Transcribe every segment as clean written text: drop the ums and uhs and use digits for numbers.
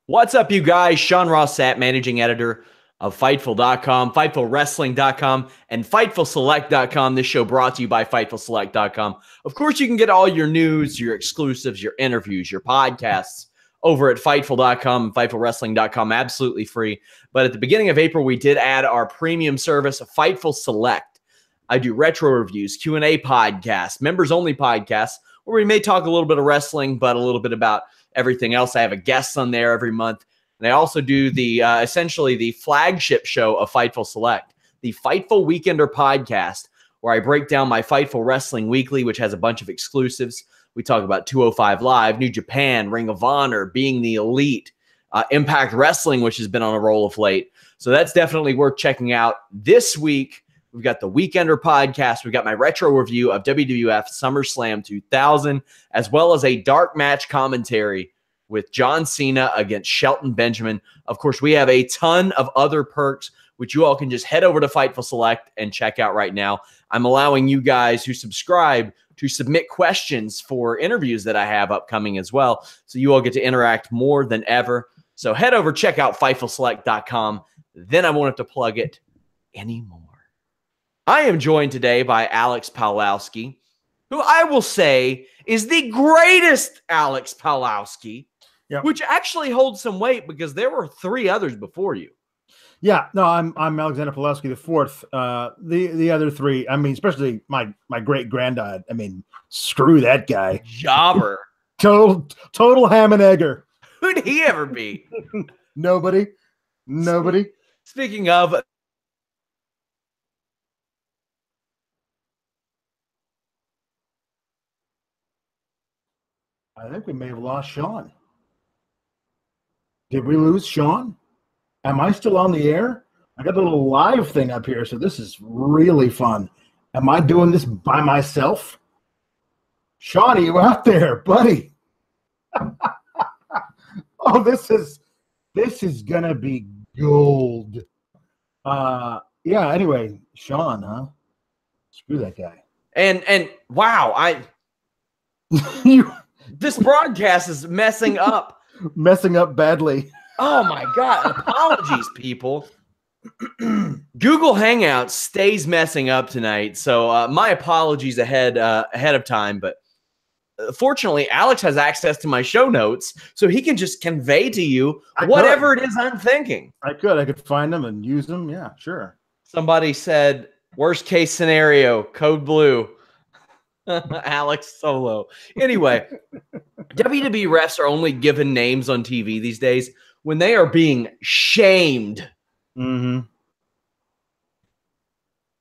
What's up, you guys? Sean Ross Sapp, managing editor of Fightful.com, FightfulWrestling.com, and FightfulSelect.com. This show brought to you by FightfulSelect.com. Of course, you can get all your news, your exclusives, your interviews, your podcasts over at Fightful.com and FightfulWrestling.com, absolutely free. But at the beginning of April, we did add our premium service, Fightful Select. I do retro reviews, Q&A podcasts, members-only podcasts, where we may talk a little bit of wrestling, but a little bit about everything else. I have a guest on there every month. And I also do the essentially the flagship show of Fightful Select, the Fightful Weekender podcast, where I break down my Fightful Wrestling Weekly, which has a bunch of exclusives. We talk about 205 Live, New Japan, Ring of Honor, Being the Elite, Impact Wrestling, which has been on a roll of late. So that's definitely worth checking out. This week, we've got the Weekender podcast. We've got my retro review of WWF SummerSlam 2000, as well as a dark match commentary with John Cena against Shelton Benjamin. Of course, we have a ton of other perks, which you all can just head over to Fightful Select and check out right now. I'm allowing you guys who subscribe to submit questions for interviews that I have upcoming as well. So you all get to interact more than ever. So head over, check out FightfulSelect.com. Then I won't have to plug it anymore. I am joined today by Alex Pawlowski, who I will say is the greatest Alex Pawlowski, which actually holds some weight because there were three others before you. Yeah, no, I'm Alexander Pawlowski the fourth. The other three, I mean, especially my great granddad. I mean, screw that guy. Jobber. Total ham and egger. Who'd he ever be? Nobody. Speaking of, I think we may have lost Sean. Did we lose Sean? Am I still on the air? I got a little live thing up here, so this is really fun. Am I doing this by myself? Sean, are you out there, buddy? Oh, this is gonna be gold. Yeah, anyway, Sean, huh? Screw that guy. And wow, this broadcast is messing up. Messing up badly. Oh my God. Apologies, people. Google Hangouts stays messing up tonight. So my apologies ahead of time. But fortunately, Alex has access to my show notes, so he can just convey to you whatever it is I'm thinking. I could find them and use them. Yeah, sure. Somebody said, worst case scenario, code blue. Alex Solo. Anyway, WWE refs are only given names on TV these days when they are being shamed. Mm-hmm.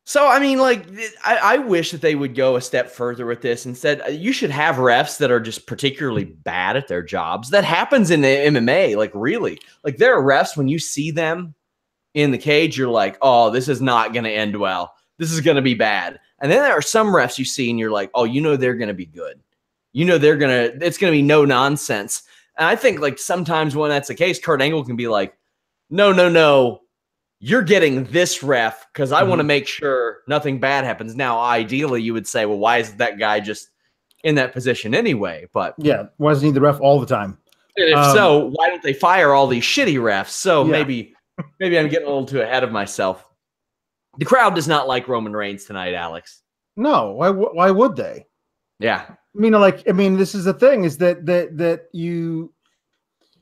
So, I mean, like, I wish that they would go a step further with this and said, you should have refs that are just particularly bad at their jobs. That happens in the MMA, like, really. Like, there are refs, when you see them in the cage, you're like, oh, this is not going to end well. This is going to be bad. And then there are some refs you see and you're like, oh, you know they're going to be good. You know it's going to be no nonsense. And I think, like, sometimes when that's the case, Kurt Angle can be like, no, you're getting this ref because I want to make sure nothing bad happens. Now, ideally, you would say, well, why is that guy just in that position anyway? But yeah, why doesn't he need the ref all the time? And if so, why don't they fire all these shitty refs? So maybe I'm getting a little too ahead of myself. The crowd does not like Roman Reigns tonight, Alex. No, why would they? Yeah. I mean, this is the thing: is that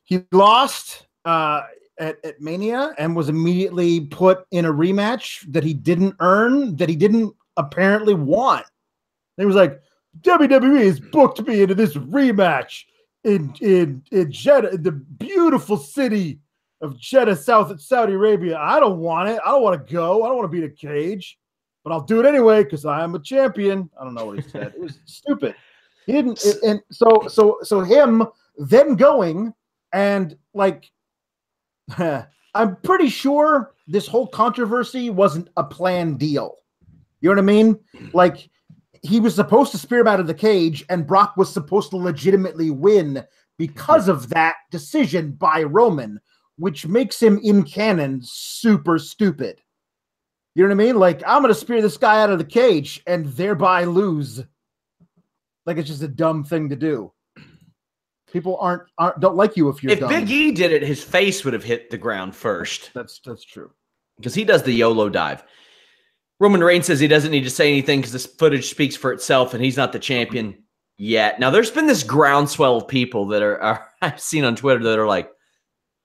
he lost at Mania and was immediately put in a rematch that he didn't earn, that he didn't apparently want. He was like, WWE has booked me into this rematch in Jeddah, the beautiful city of Jeddah, Saudi Arabia. I don't want it. I don't want to go. I don't want to be in a cage, but I'll do it anyway because I am a champion. I don't know what he said. It was stupid. He didn't. And so him then going and like, I'm pretty sure this whole controversy wasn't a planned deal. You know what I mean? Like, he was supposed to spear him out of the cage, and Brock was supposed to legitimately win because of that decision by Roman, which makes him in canon super stupid. You know what I mean? Like, I'm going to spear this guy out of the cage and thereby lose. Like, it's just a dumb thing to do. People don't like you if you're dumb. Big E did it, his face would have hit the ground first. That's true. Because he does the YOLO dive. Roman Reigns says he doesn't need to say anything because this footage speaks for itself and he's not the champion yet. Now, there's been this groundswell of people that are I've seen on Twitter that are like,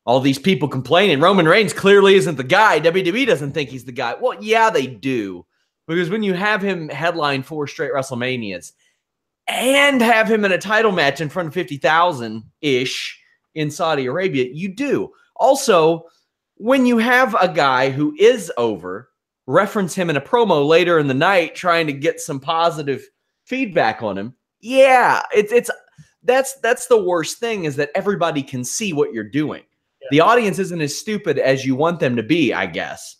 all these people complaining. Roman Reigns clearly isn't the guy. WWE doesn't think he's the guy. Well, yeah, they do. Because when you have him headline 4 straight WrestleManias and have him in a title match in front of 50,000-ish in Saudi Arabia, you do. Also, when you have a guy who is over, reference him in a promo later in the night trying to get some positive feedback on him, yeah, that's the worst thing, is that everybody can see what you're doing. Yeah. The audience isn't as stupid as you want them to be, I guess.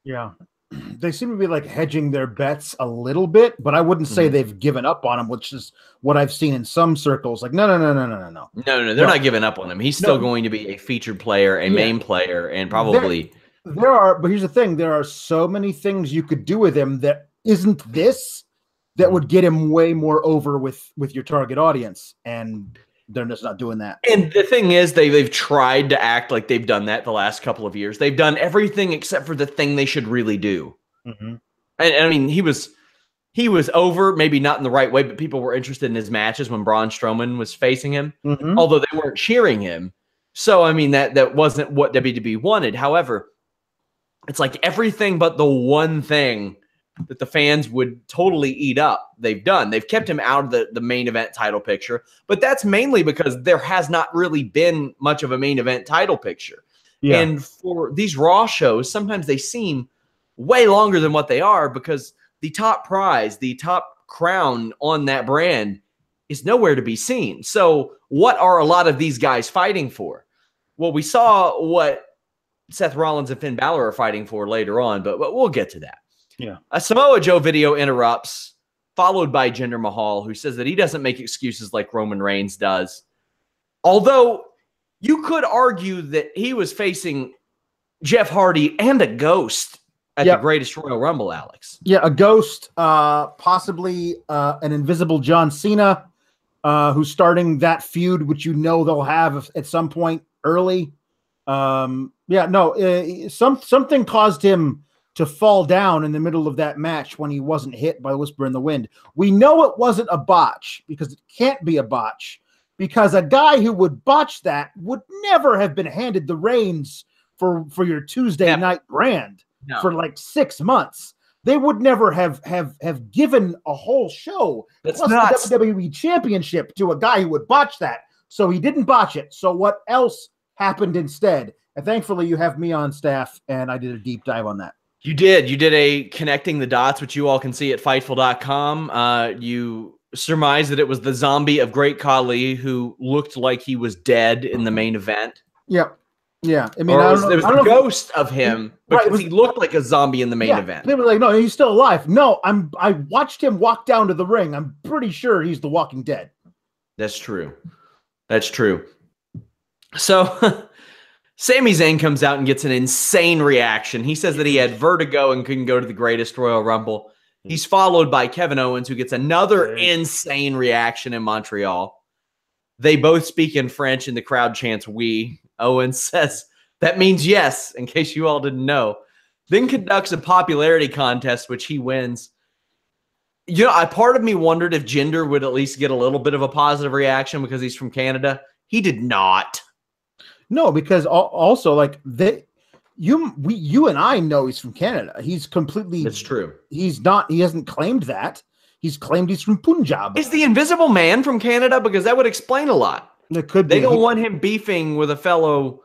Yeah. They seem to be like hedging their bets a little bit, but I wouldn't say they've given up on him, which is what I've seen in some circles. Like, no. No, they're not giving up on him. He's still going to be a featured player, a main player, and probably but here's the thing: there are so many things you could do with him that isn't this that would get him way more over with your target audience, and they're just not doing that. And the thing is, they've tried to act like they've done that the last couple of years. They've done everything except for the thing they should really do. And I mean, he was over, maybe not in the right way, but people were interested in his matches when Braun Strowman was facing him, although they weren't cheering him. So, I mean, that wasn't what WWE wanted. However, it's like everything but the one thing that the fans would totally eat up, they've done. They've kept him out of the main event title picture, but that's mainly because there has not really been much of a main event title picture. Yeah. And for these Raw shows, sometimes they seem way longer than what they are because the top prize, the top crown on that brand is nowhere to be seen. So what are a lot of these guys fighting for? Well, we saw what Seth Rollins and Finn Balor are fighting for later on, but we'll get to that. Yeah. A Samoa Joe video interrupts, followed by Jinder Mahal, who says that he doesn't make excuses like Roman Reigns does. Although you could argue that he was facing Jeff Hardy and a ghost at the Greatest Royal Rumble, Alex. Yeah, a ghost, possibly an invisible John Cena, who's starting that feud, which they'll have at some point early. Something caused him to fall down in the middle of that match when he wasn't hit by Whisper in the Wind. We know it wasn't a botch because it can't be a botch, because a guy who would botch that would never have been handed the reins for your Tuesday night brand for like 6 months. They would never have given a whole show plus the WWE Championship to a guy who would botch that. So he didn't botch it. So what else happened instead? And thankfully you have me on staff, and I did a deep dive on that. You did. You did a connecting the dots, which you all can see at Fightful.com. You surmised that it was the zombie of Great Khali who looked like he was dead in the main event. Yeah. Yeah. I mean, there was the ghost of him because he looked like a zombie in the main event. They were like, no, he's still alive. No, I watched him walk down to the ring. I'm pretty sure he's the Walking Dead. That's true. That's true. So Sami Zayn comes out and gets an insane reaction. He says that he had vertigo and couldn't go to the Greatest Royal Rumble. He's followed by Kevin Owens, who gets another insane reaction in Montreal. They both speak in French, and the crowd chants "oui." Owens says, "That means yes," in case you all didn't know. Then conducts a popularity contest, which he wins. Part of me wondered if Jinder would at least get a little bit of a positive reaction because he's from Canada. He did not. No, because also like you and I know he's from Canada. He's completely. That's true. He's not. He hasn't claimed that. He's claimed he's from Punjab. Is the Invisible Man from Canada? Because that would explain a lot. It could be. They don't want him beefing with a fellow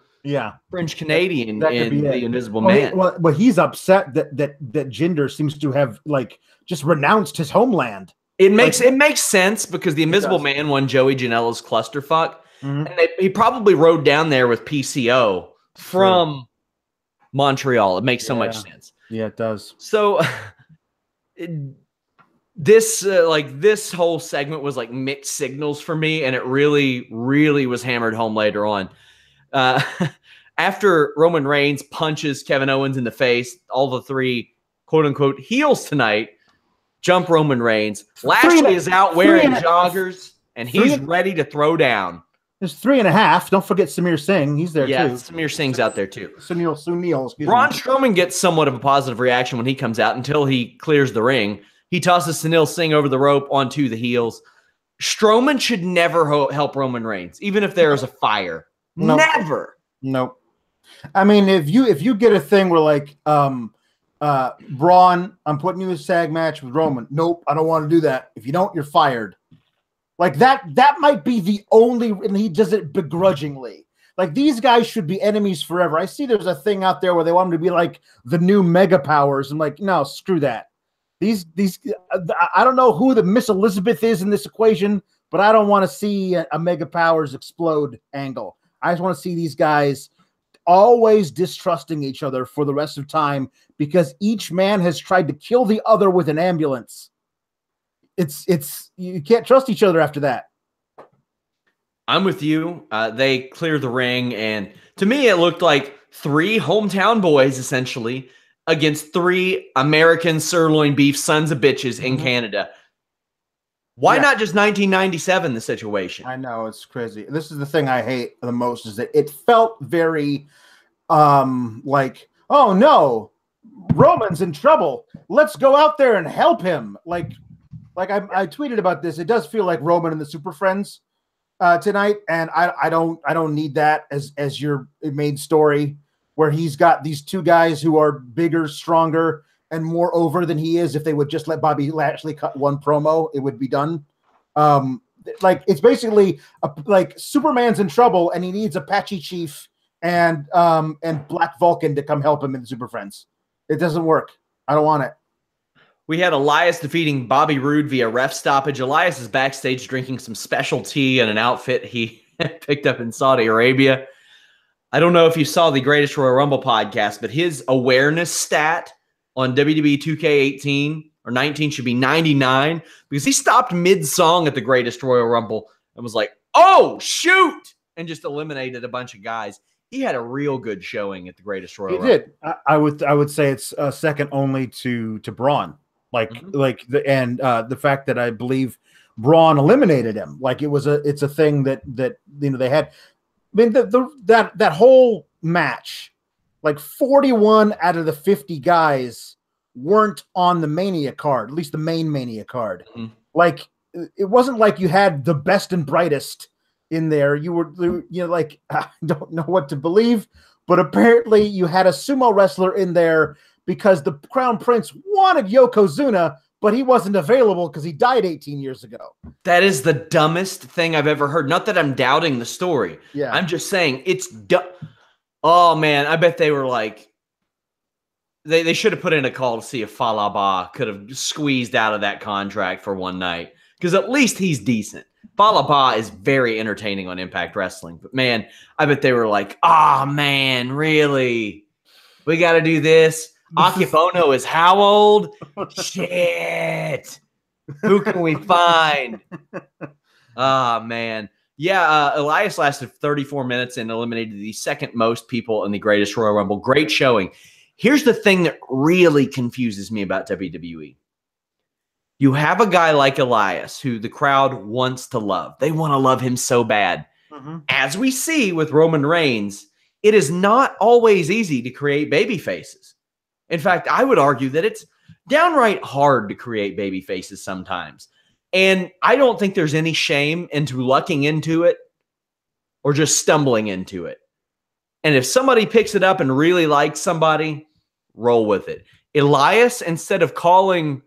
French Canadian in the Invisible Man. Well, he's upset that Jinder seems to have like just renounced his homeland. It makes sense because the Invisible Man won Joey Janela's clusterfuck. And he probably rode down there with PCO from Montreal. It makes so much sense. Yeah, it does. So this whole segment was like mixed signals for me, and it really, really was hammered home later on. After Roman Reigns punches Kevin Owens in the face, all the three quote-unquote heels tonight jump Roman Reigns. Lashley is out wearing joggers, and he's ready to throw down. There's 3.5. Don't forget Samir Singh. He's there too. Samir Singh's out there too. Sunil. Braun Strowman gets somewhat of a positive reaction when he comes out until he clears the ring. He tosses Sunil Singh over the rope onto the heels. Strowman should never help Roman Reigns, even if there is a fire. Nope. Never. Nope. I mean, if you get a thing where like Braun, I'm putting you in a tag match with Roman. Nope, I don't want to do that. If you don't, you're fired. Like that might be the only, and he does it begrudgingly. Like these guys should be enemies forever. I see there's a thing out there where they want them to be like the new mega powers. I'm like, no, screw that. These I don't know who the Miss Elizabeth is in this equation, but I don't want to see a mega powers explode angle. I just want to see these guys always distrusting each other for the rest of time because each man has tried to kill the other with an ambulance. It's you can't trust each other after that. I'm with you. They clear the ring, and to me, it looked like 3 hometown boys essentially against 3 American sirloin beef sons of bitches in Canada. Why not just 1997, the situation? I know, it's crazy. This is the thing I hate the most is that it felt very like, oh no, Roman's in trouble. Let's go out there and help him. Like I tweeted about this. It does feel like Roman and the Super Friends tonight, and I don't need that as your main story where he's got these 2 guys who are bigger, stronger, and more over than he is. If they would just let Bobby Lashley cut 1 promo, it would be done. Like it's basically like Superman's in trouble and he needs Apache Chief and Black Vulcan to come help him in the Super Friends. It doesn't work. I don't want it. We had Elias defeating Bobby Roode via ref stoppage. Elias is backstage drinking some special tea in an outfit he picked up in Saudi Arabia. I don't know if you saw the Greatest Royal Rumble podcast, but his awareness stat on WWE 2K18 or 19 should be 99 because he stopped mid-song at the Greatest Royal Rumble and was like, oh, shoot, and just eliminated a bunch of guys. He had a real good showing at the Greatest Royal Rumble. He did. I would say it's second only to Braun. The fact that I believe Braun eliminated him. Like it's a thing that they had. I mean that whole match, like 41 out of the 50 guys weren't on the Mania card, at least the main Mania card. Mm-hmm. Like it wasn't like you had the best and brightest in there. You were like, I don't know what to believe, but apparently you had a sumo wrestler in there because the Crown Prince wanted Yokozuna, but he wasn't available because he died 18 years ago. That is the dumbest thing I've ever heard. Not that I'm doubting the story. Yeah. I'm just saying it's dumb. Oh, man, I bet they were like, they should have put in a call to see if Falaba could have squeezed out of that contract for one night because at least he's decent. Falaba is very entertaining on Impact Wrestling. But, man, I bet they were like, oh, man, really? We got to do this? Akibono is how old? Shit. Who can we find? Oh, man. Yeah, Elias lasted 34 minutes and eliminated the second most people in the Greatest Royal Rumble. Great showing. Here's the thing that really confuses me about WWE. You have a guy like Elias who the crowd wants to love. They want to love him so bad. Mm-hmm. As we see with Roman Reigns, it is not always easy to create baby faces. In fact, I would argue that it's downright hard to create baby faces sometimes. And I don't think there's any shame into lucking into it or just stumbling into it. And if somebody picks it up and really likes somebody, roll with it. Elias, instead of calling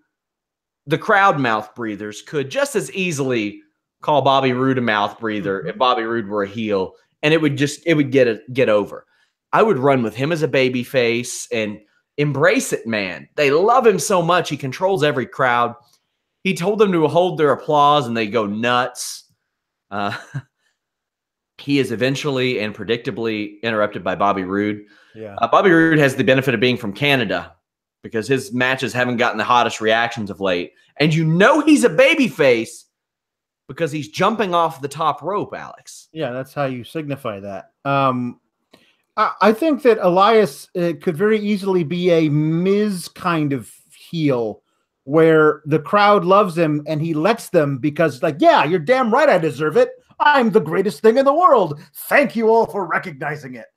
the crowd mouth breathers, could just as easily call Bobby Roode a mouth breather if Bobby Roode were a heel, and it would get over. I would run with him as a baby face and embrace it, man. They love him so much. He controls every crowd. He told them to hold their applause, and they go nuts. He is eventually and predictably interrupted by Bobby Roode. Yeah. Bobby Roode has the benefit of being from Canada because his matches haven't gotten the hottest reactions of late. And you know he's a babyface because he's jumping off the top rope, Alex. Yeah, that's how you signify that. I think that Elias could very easily be a Miz kind of heel where the crowd loves him and he lets them because, like, yeah, you're damn right I deserve it. I'm the greatest thing in the world. Thank you all for recognizing it.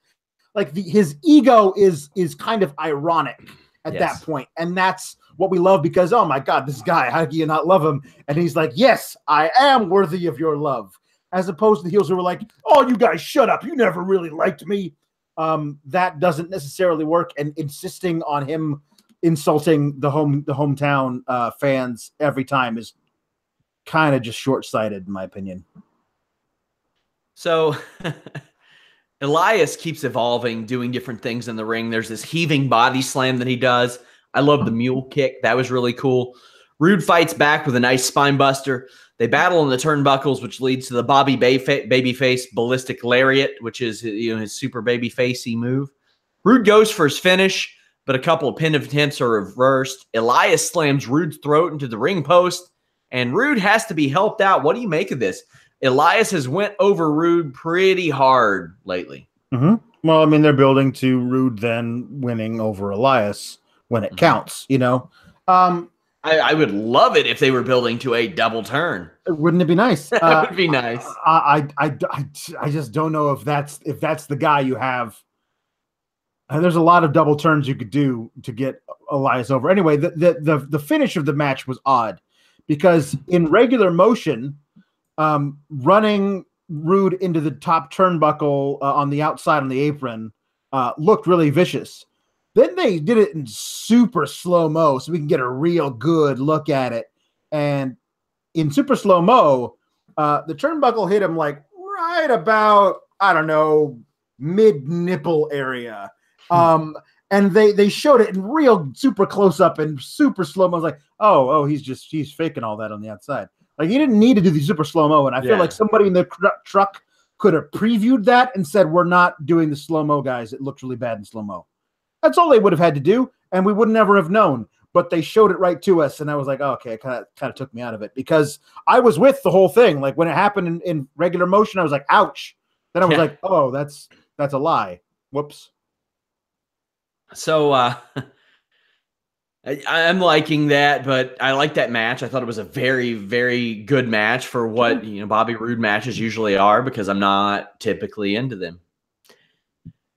Like his ego is kind of ironic at that point. And that's what we love because, oh my God, this guy, how do you not love him? And he's like, yes, I am worthy of your love. As opposed to the heels who were like, oh, you guys shut up. You never really liked me. That doesn't necessarily work. And insisting on him insulting the hometown fans every time is kind of just short-sighted, in my opinion. So Elias keeps evolving, doing different things in the ring. There's this heaving body slam that he does. I love the mule kick. That was really cool. Roode fights back with a nice spine buster. They battle in the turnbuckles, which leads to the babyface ballistic lariat, which is his super babyfacey move. Roode goes for his finish, but a couple of pin attempts are reversed. Elias slams Roode's throat into the ring post, and Roode has to be helped out. What do you make of this? Elias has went over Roode pretty hard lately. Mm-hmm. Well, I mean, they're building to Roode then winning over Elias when it counts, I would love it if they were building to a double turn. Wouldn't it be nice? That would be nice. I just don't know if that's the guy you have. There's a lot of double turns you could do to get Elias over. Anyway, the finish of the match was odd because in regular motion, running Roode into the top turnbuckle on the outside on the apron looked really vicious. Then they did it in super slow-mo so we can get a real good look at it. And in super slow-mo, the turnbuckle hit him like right about, I don't know, mid-nipple area. And they showed it in real super close-up and super slow-mo. I was like, oh, he's faking all that on the outside. Like, he didn't need to do the super slow-mo, and I feel like somebody in the truck could have previewed that and said, we're not doing the slow-mo, guys. It looks really bad in slow-mo. That's all they would have had to do, and we would never have known. But they showed it right to us, and I was like, oh, okay, it kind of took me out of it because I was with the whole thing. Like, when it happened in regular motion, I was like, ouch. Then I was like, oh, that's a lie. Whoops. So I'm liking that, but I like that match. I thought it was a very, very good match for what Bobby Roode matches usually are because I'm not typically into them.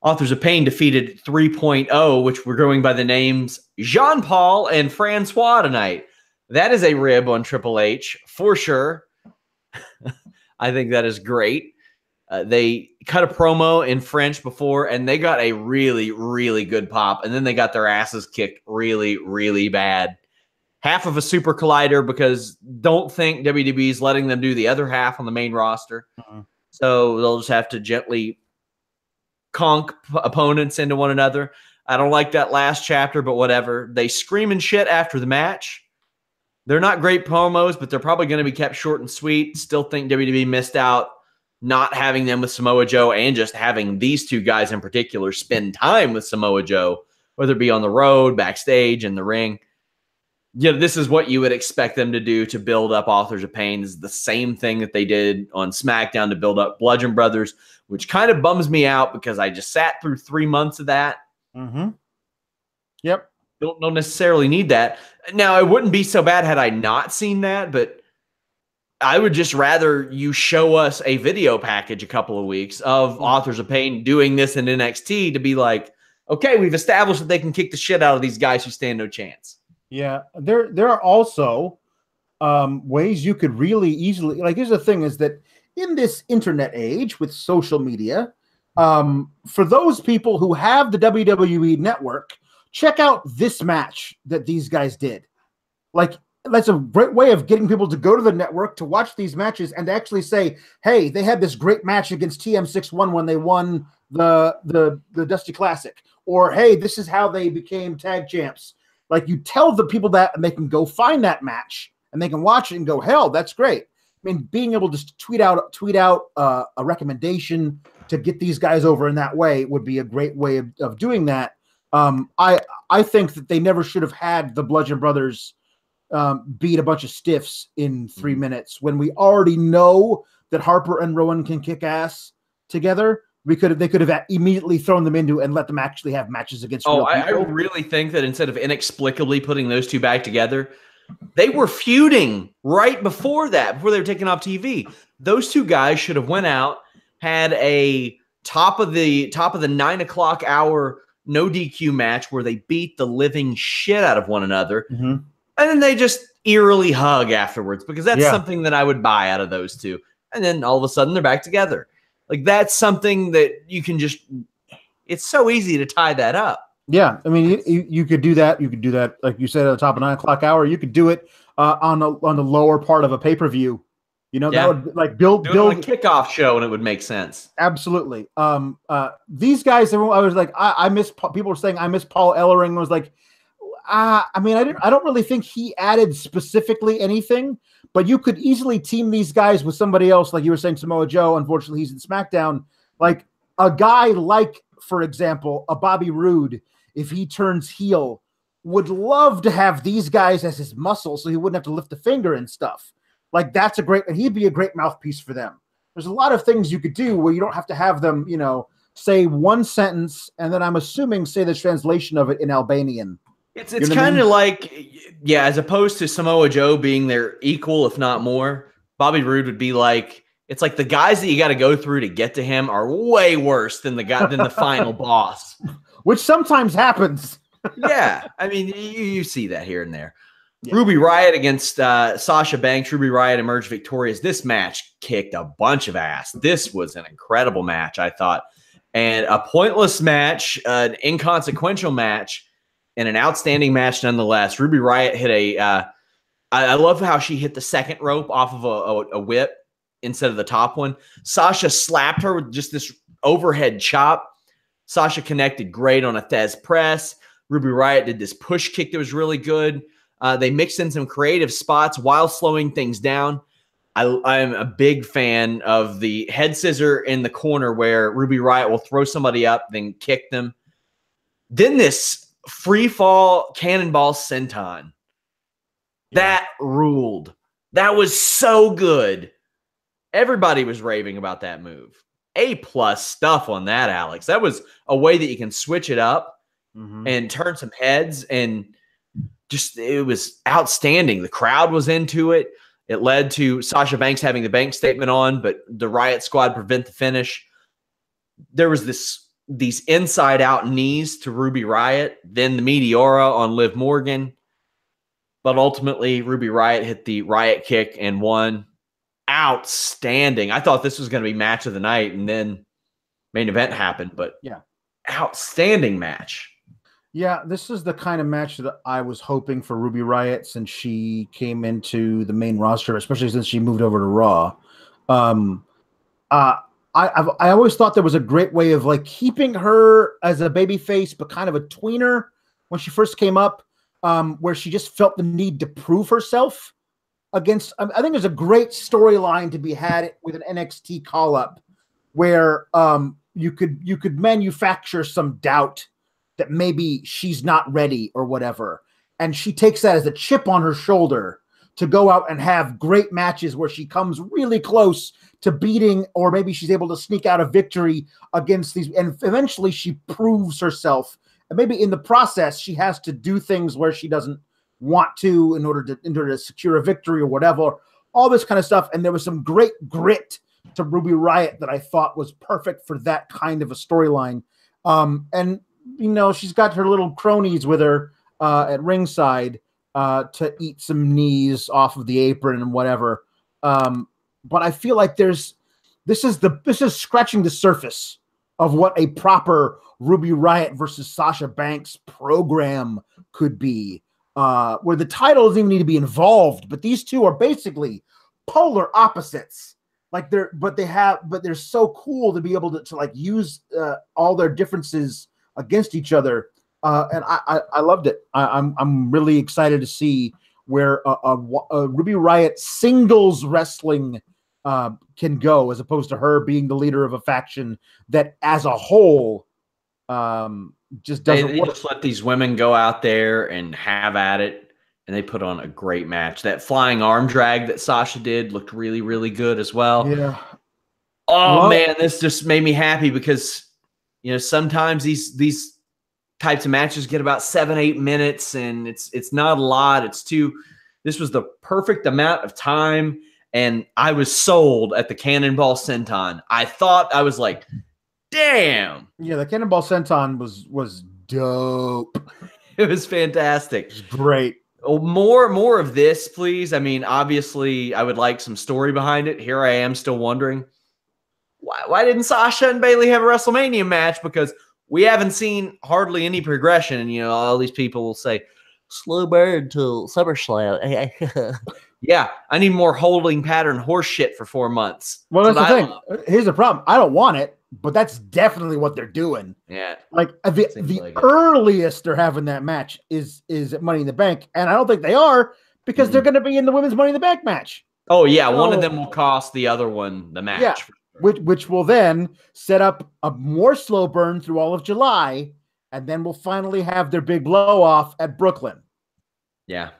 Authors of Pain defeated 3.0, which we're going by the names Jean-Paul and Francois tonight. That is a rib on Triple H for sure. I think that is great. They cut a promo in French before, and they got a really, really good pop. And then they got their asses kicked really, really bad. Half of a super collider because don't think WWE's letting them do the other half on the main roster. So they'll just have to gently conk opponents into one another. I don't like that last chapter, but whatever. They scream and shit after the match. They're not great promos, but they're probably going to be kept short and sweet. Still think WWE missed out not having them with Samoa Joe and just having these two guys in particular spend time with Samoa Joe, whether it be on the road, backstage, in the ring. This is what you would expect them to do to build up Authors of Pain. This is the same thing that they did on SmackDown to build up Bludgeon Brothers, which kind of bums me out because I just sat through 3 months of that. Yep. Don't necessarily need that. Now, it wouldn't be so bad had I not seen that, but I would just rather you show us a video package a couple of weeks of Authors of Pain doing this in NXT to be like, okay, we've established that they can kick the shit out of these guys who stand no chance. Yeah, there are also ways you could really easily, like, here's the thing is that in this internet age with social media, for those people who have the WWE network, check out this match that these guys did. Like, that's a great way of getting people to go to the network to watch these matches and to actually say, hey, they had this great match against TM61 when they won the Dusty Classic. Or, hey, this is how they became tag champs. Like, you tell the people that and they can go find that match and they can watch it and go, hell, that's great. I mean, being able to tweet out a recommendation to get these guys over in that way would be a great way of doing that. I think that they never should have had the Bludgeon Brothers beat a bunch of stiffs in 3 minutes when we already know that Harper and Rowan can kick ass together. They could have immediately thrown them into and let them actually have matches against. I really think that instead of inexplicably putting those two back together, They were feuding right before that, before they were taken off TV. Those two guys should have went out, had a top of the 9 o'clock hour no DQ match where they beat the living shit out of one another. Mm-hmm. And then they just eerily hug afterwards, because that's something that I would buy out of those two. And then all of a sudden they're back together. Like, that's something that you can just, it's so easy to tie that up. Yeah. I mean, you could do that. You could do that, like you said, at the top of 9 o'clock hour. You could do it on the lower part of a pay-per-view. You know, that would like build a kickoff show, and it would make sense. Absolutely. These guys, I was like, I miss. People were saying I miss Paul Ellering. I was like, I mean, I don't really think he added specifically anything, but you could easily team these guys with somebody else, like you were saying, Samoa Joe. Unfortunately, he's in SmackDown. Like a guy like, for example, a Bobby Roode, if he turns heel, would love to have these guys as his muscle, so he wouldn't have to lift a finger and stuff. Like, that's and he'd be a great mouthpiece for them. There's a lot of things you could do where you don't have to have them, you know, say one sentence and then I'm assuming say the translation of it in Albanian. It's kind of like, as opposed to Samoa Joe being their equal, if not more, Bobby Roode would be like, it's like the guys that you got to go through to get to him are way worse than the final boss. Which sometimes happens. Yeah. I mean, you see that here and there. Yeah. Ruby Riott against Sasha Banks. Ruby Riott emerged victorious. This match kicked a bunch of ass. This was an incredible match, I thought. And a pointless match, an inconsequential match, and an outstanding match nonetheless. Ruby Riott hit I love how she hit the second rope off of a whip instead of the top one. Sasha slapped her with just this overhead chop. Sasha connected great on a Thez press. Ruby Riott did this push kick that was really good. They mixed in some creative spots while slowing things down. I'm a big fan of the head scissor in the corner where Ruby Riott will throw somebody up, then kick them. Then this free fall cannonball senton. That ruled. That was so good. Everybody was raving about that move. A+ stuff on that, Alex. That was a way that you can switch it up and turn some heads, and just, it was outstanding. The crowd was into it. It led to Sasha Banks having the bank statement on, but the Riott Squad prevent the finish. There was these inside-out knees to Ruby Riott, then the Meteora on Liv Morgan. But ultimately, Ruby Riott hit the Riott kick and won. Outstanding. I thought this was going to be match of the night, and then main event happened. But outstanding match. Yeah, this is the kind of match that I was hoping for Ruby Riott since she came into the main roster, especially since she moved over to Raw. I always thought there was a great way of like keeping her as a babyface, but kind of a tweener when she first came up, where she just felt the need to prove herself against. I think there's a great storyline to be had with an NXT call up where you could manufacture some doubt that maybe she's not ready or whatever. And she takes that as a chip on her shoulder to go out and have great matches where she comes really close to beating, or maybe she's able to sneak out a victory against these. And eventually she proves herself. And maybe in the process, she has to do things where she doesn't want to in order to secure a victory or whatever, all this kind of stuff. And there was some great grit to Ruby Riott that I thought was perfect for that kind of a storyline. And, you know, she's got her little cronies with her at ringside to eat some knees off of the apron and whatever. But I feel like this is scratching the surface of what a proper Ruby Riott versus Sasha Banks program could be, where the title doesn't even need to be involved, but these two are basically polar opposites. Like they're so cool to be able to like use all their differences against each other, and I loved it. I'm really excited to see where a Ruby Riott singles wrestling can go, as opposed to her being the leader of a faction that, as a whole, just doesn't. They just let these women go out there and have at it, and they put on a great match. That flying arm drag that Sasha did looked really, really good as well. Yeah. Oh man, this just made me happy because, you know, sometimes these types of matches get about 7-8 minutes, and it's not a lot. It's too This was the perfect amount of time, and I was sold at the Cannonball Senton. I was like, damn. Yeah, the Cannonball Senton was dope. It was fantastic. It was great. Oh, more of this, please. I mean, obviously, I would like some story behind it. Here I am still wondering, why didn't Sasha and Bayley have a WrestleMania match? Because we haven't seen hardly any progression. And, you know, all these people will say, slow burn till SummerSlam. Yeah, I need more holding pattern horse shit for 4 months. Well, that's the thing. Here's the problem. I don't want it, but that's definitely what they're doing. Yeah. Like the earliest they're having that match is at Money in the Bank. And I don't think they are because they're going to be in the women's Money in the Bank match. Oh, yeah. So, one of them will cost the other one the match. Yeah, which will then set up a more slow burn through all of July. And then we'll finally have their big blow off at Brooklyn. Yeah.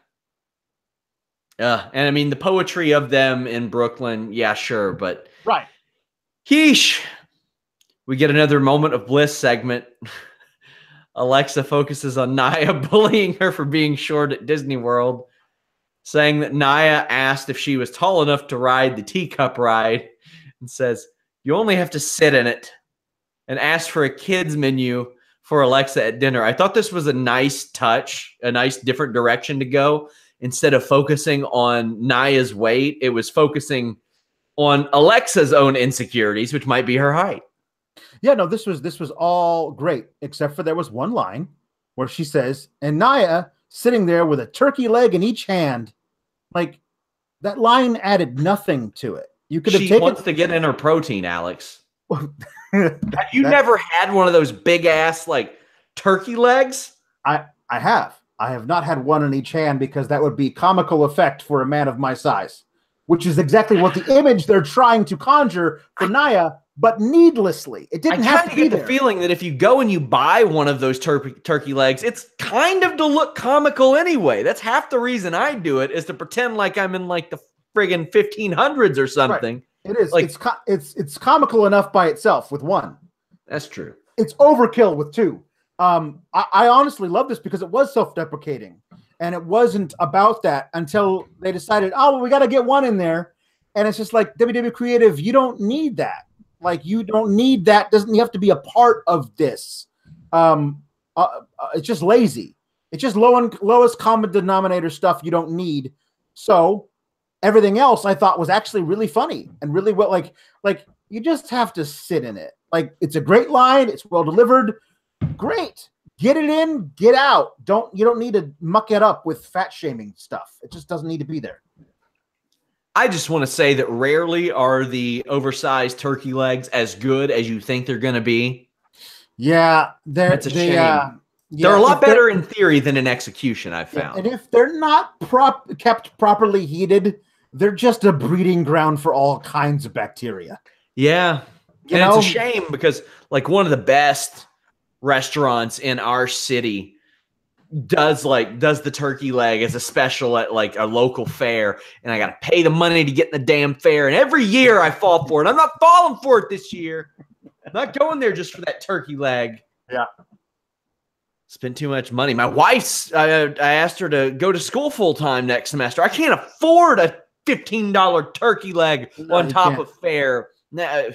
And I mean, the poetry of them in Brooklyn, yeah, sure. But right. Yeesh. We get another moment of bliss segment. Alexa focuses on Nia bullying her for being short at Disney World, saying that Nia asked if she was tall enough to ride the teacup ride and says, you only have to sit in it, and asked for a kids menu for Alexa at dinner. I thought this was a nice touch, a nice different direction to go. Instead of focusing on Nia's weight, it was focusing on Alexa's own insecurities, which might be her height. Yeah, no, this was all great, except for there was one line where she says, and Nia sitting there with a turkey leg in each hand. Like, that line added nothing to it. You could have taken. She wants to get in her protein, Alex. Have you never had one of those big ass like turkey legs? I have. I have not had one in each hand because that would be comical effect for a man of my size, which is exactly what the image they're trying to conjure for Nia, but needlessly. It didn't have to be there. I get the feeling that if you go and you buy one of those turkey legs, it's kind of to look comical anyway. That's half the reason I do it, is to pretend like I'm in like the friggin' 1500s or something. Right. It is. Like, it's comical enough by itself with one. That's true. It's overkill with two. I honestly love this because it was self-deprecating, and it wasn't about that until they decided, oh, well, we got to get one in there. And it's just like, WWE Creative, you don't need that. Like, you don't need that. Doesn't have to be a part of this. It's just lazy. It's just lowest common denominator stuff you don't need. So everything else I thought was actually really funny and really well. Like you just have to sit in it. Like, it's a great line. It's well delivered. Great. Get it in, get out. You don't need to muck it up with fat shaming stuff. It just doesn't need to be there. I just want to say that rarely are the oversized turkey legs as good as you think they're going to be. Yeah, that's a shame. They're a lot better in theory than in execution, I've found. And if they're not kept properly heated, they're just a breeding ground for all kinds of bacteria. Yeah. And it's a shame because like one of the best restaurants in our city does the turkey leg as a special at like a local fair, and I got to pay the money to get in the damn fair, and every year I fall for it. I'm not falling for it this year. I'm not going there just for that turkey leg. Yeah. Spend too much money. My wife's I asked her to go to school full time next semester. I can't afford a $15 turkey leg on top of fare. Nah,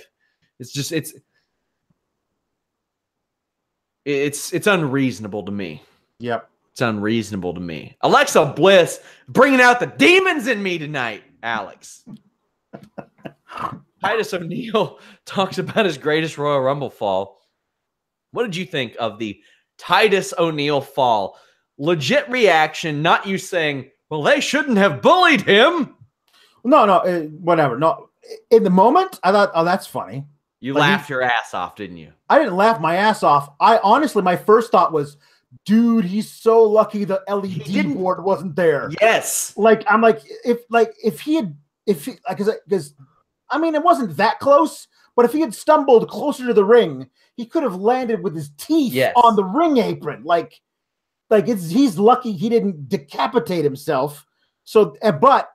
it's unreasonable to me. Yep. It's unreasonable to me. Alexa Bliss bringing out the demons in me tonight, Alex. Titus O'Neil talks about his greatest Royal Rumble fall. What did you think of the Titus O'Neil fall? Legit reaction, not you saying, well, they shouldn't have bullied him. No, whatever. No, in the moment, I thought, oh, that's funny. You laughed your ass off, didn't you? I didn't laugh my ass off. I honestly, my first thought was, dude, he's so lucky the LED board wasn't there. Yes. I'm like, if he because I mean, it wasn't that close, but if he had stumbled closer to the ring, he could have landed with his teeth on the ring apron. He's lucky he didn't decapitate himself. So, but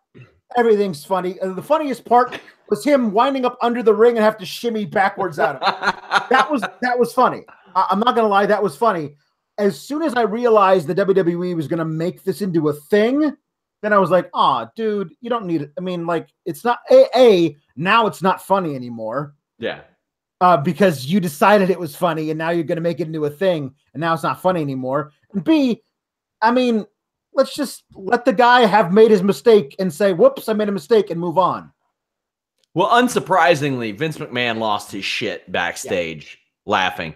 everything's funny. The funniest part was him winding up under the ring and have to shimmy backwards out of it. That was funny. I'm not gonna lie, that was funny. As soon as I realized the WWE was gonna make this into a thing, then I was like, "Ah, dude, you don't need it." I mean, like, it's not now it's not funny anymore. Yeah. Because you decided it was funny, and now you're going to make it into a thing, and now it's not funny anymore. And B, I mean, let's just let the guy have made his mistake and say, "Whoops, I made a mistake," and move on. Well, unsurprisingly, Vince McMahon lost his shit backstage laughing.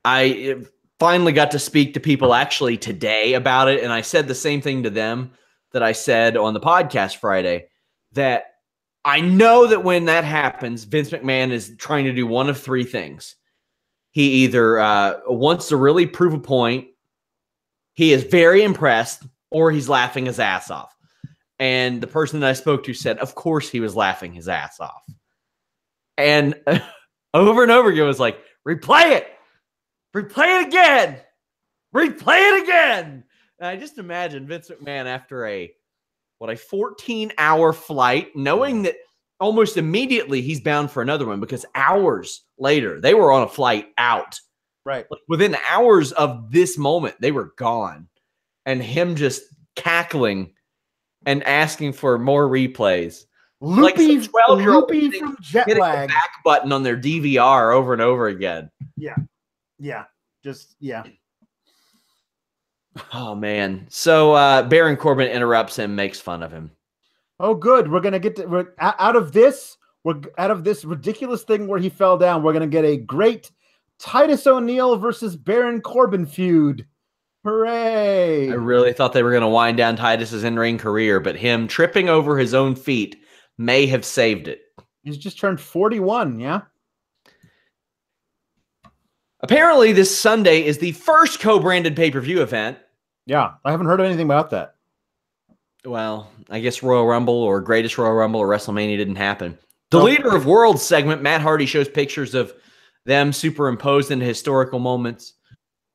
I finally got to speak to people actually today about it, and I said the same thing to them that I said on the podcast Friday, that I know that when that happens, Vince McMahon is trying to do one of three things. He either wants to really prove a point, he is very impressed, or he's laughing his ass off. And the person that I spoke to said, of course he was laughing his ass off. And over and over again was like, replay it. Replay it again. Replay it again. And I just imagine Vince McMahon after a 14-hour flight, knowing that almost immediately he's bound for another one, because hours later, they were on a flight out. Right. Like within hours of this moment, they were gone. And him just cackling and asking for more replays. Loopy, like 12-year-old from jet lag. The back button on their DVR over and over again. Yeah. Yeah. Just, yeah. Oh, man. So Baron Corbin interrupts him, makes fun of him. Oh, good. We're going to get out of this. We're out of this ridiculous thing where he fell down. We're going to get a great Titus O'Neil versus Baron Corbin feud. Hooray. I really thought they were going to wind down Titus's in-ring career, but him tripping over his own feet may have saved it. He's just turned 41, yeah? Apparently, this Sunday is the first co-branded pay-per-view event. Yeah, I haven't heard anything about that. Well, I guess Royal Rumble or Greatest Royal Rumble or WrestleMania didn't happen. The Leader of Worlds segment, Matt Hardy shows pictures of them superimposed into historical moments.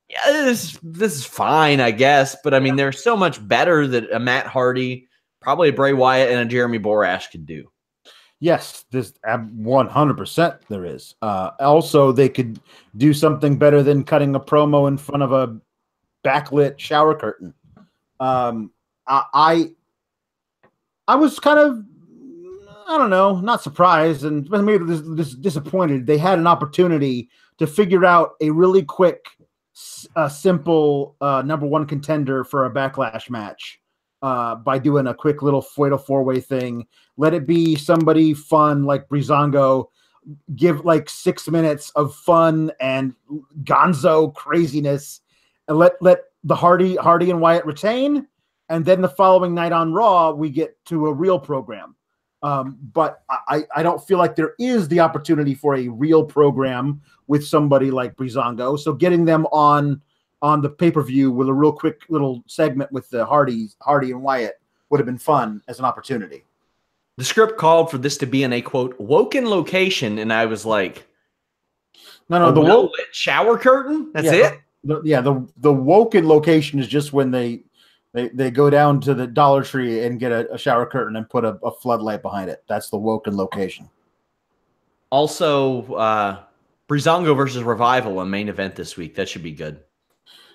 Yeah, this is fine, I guess. But, I mean, there's so much better that a Matt Hardy, probably a Bray Wyatt, and a Jeremy Borash could do. Yes, this 100% there is. Also, they could do something better than cutting a promo in front of a backlit shower curtain. I was kind of, I don't know, not surprised and maybe this disappointed. They had an opportunity to figure out a really quick, simple number one contender for a Backlash match by doing a quick little fatal four-way thing. Let it be somebody fun like Breezango. Give like 6 minutes of fun and gonzo craziness, and let the Hardy and Wyatt retain. And then the following night on Raw, we get to a real program. But I don't feel like there is the opportunity for a real program with somebody like Breezango. So getting them on the pay-per-view with a real quick little segment with the Hardy and Wyatt would have been fun as an opportunity. The script called for this to be in a, quote, woken location, and I was like, no, the lit shower curtain? That's it? The woken location is just when they go down to the Dollar Tree and get a shower curtain and put a floodlight behind it. That's the woken location. Also, Breezango versus Revival, a main event this week. That should be good.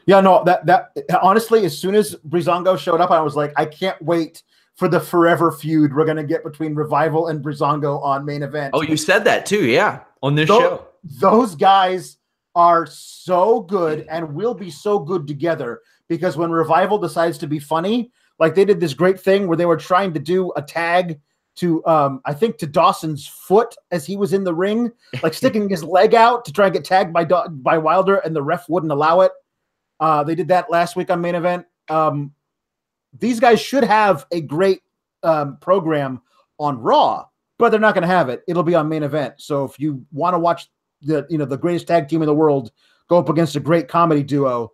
Yeah, no, that honestly, as soon as Breezango showed up, I was like, I can't wait for the forever feud we're going to get between Revival and Breezango on main event. Oh, you said that too, yeah, on this show. Those guys are so good and will be so good together, because when Revival decides to be funny, like they did this great thing where they were trying to do a tag to, I think, to Dawson's foot as he was in the ring, like sticking his leg out to try and get tagged by Wilder, and the ref wouldn't allow it. They did that last week on main event. These guys should have a great program on Raw, but they're not going to have it. It'll be on main event. So if you want to watch the greatest tag team in the world go up against a great comedy duo,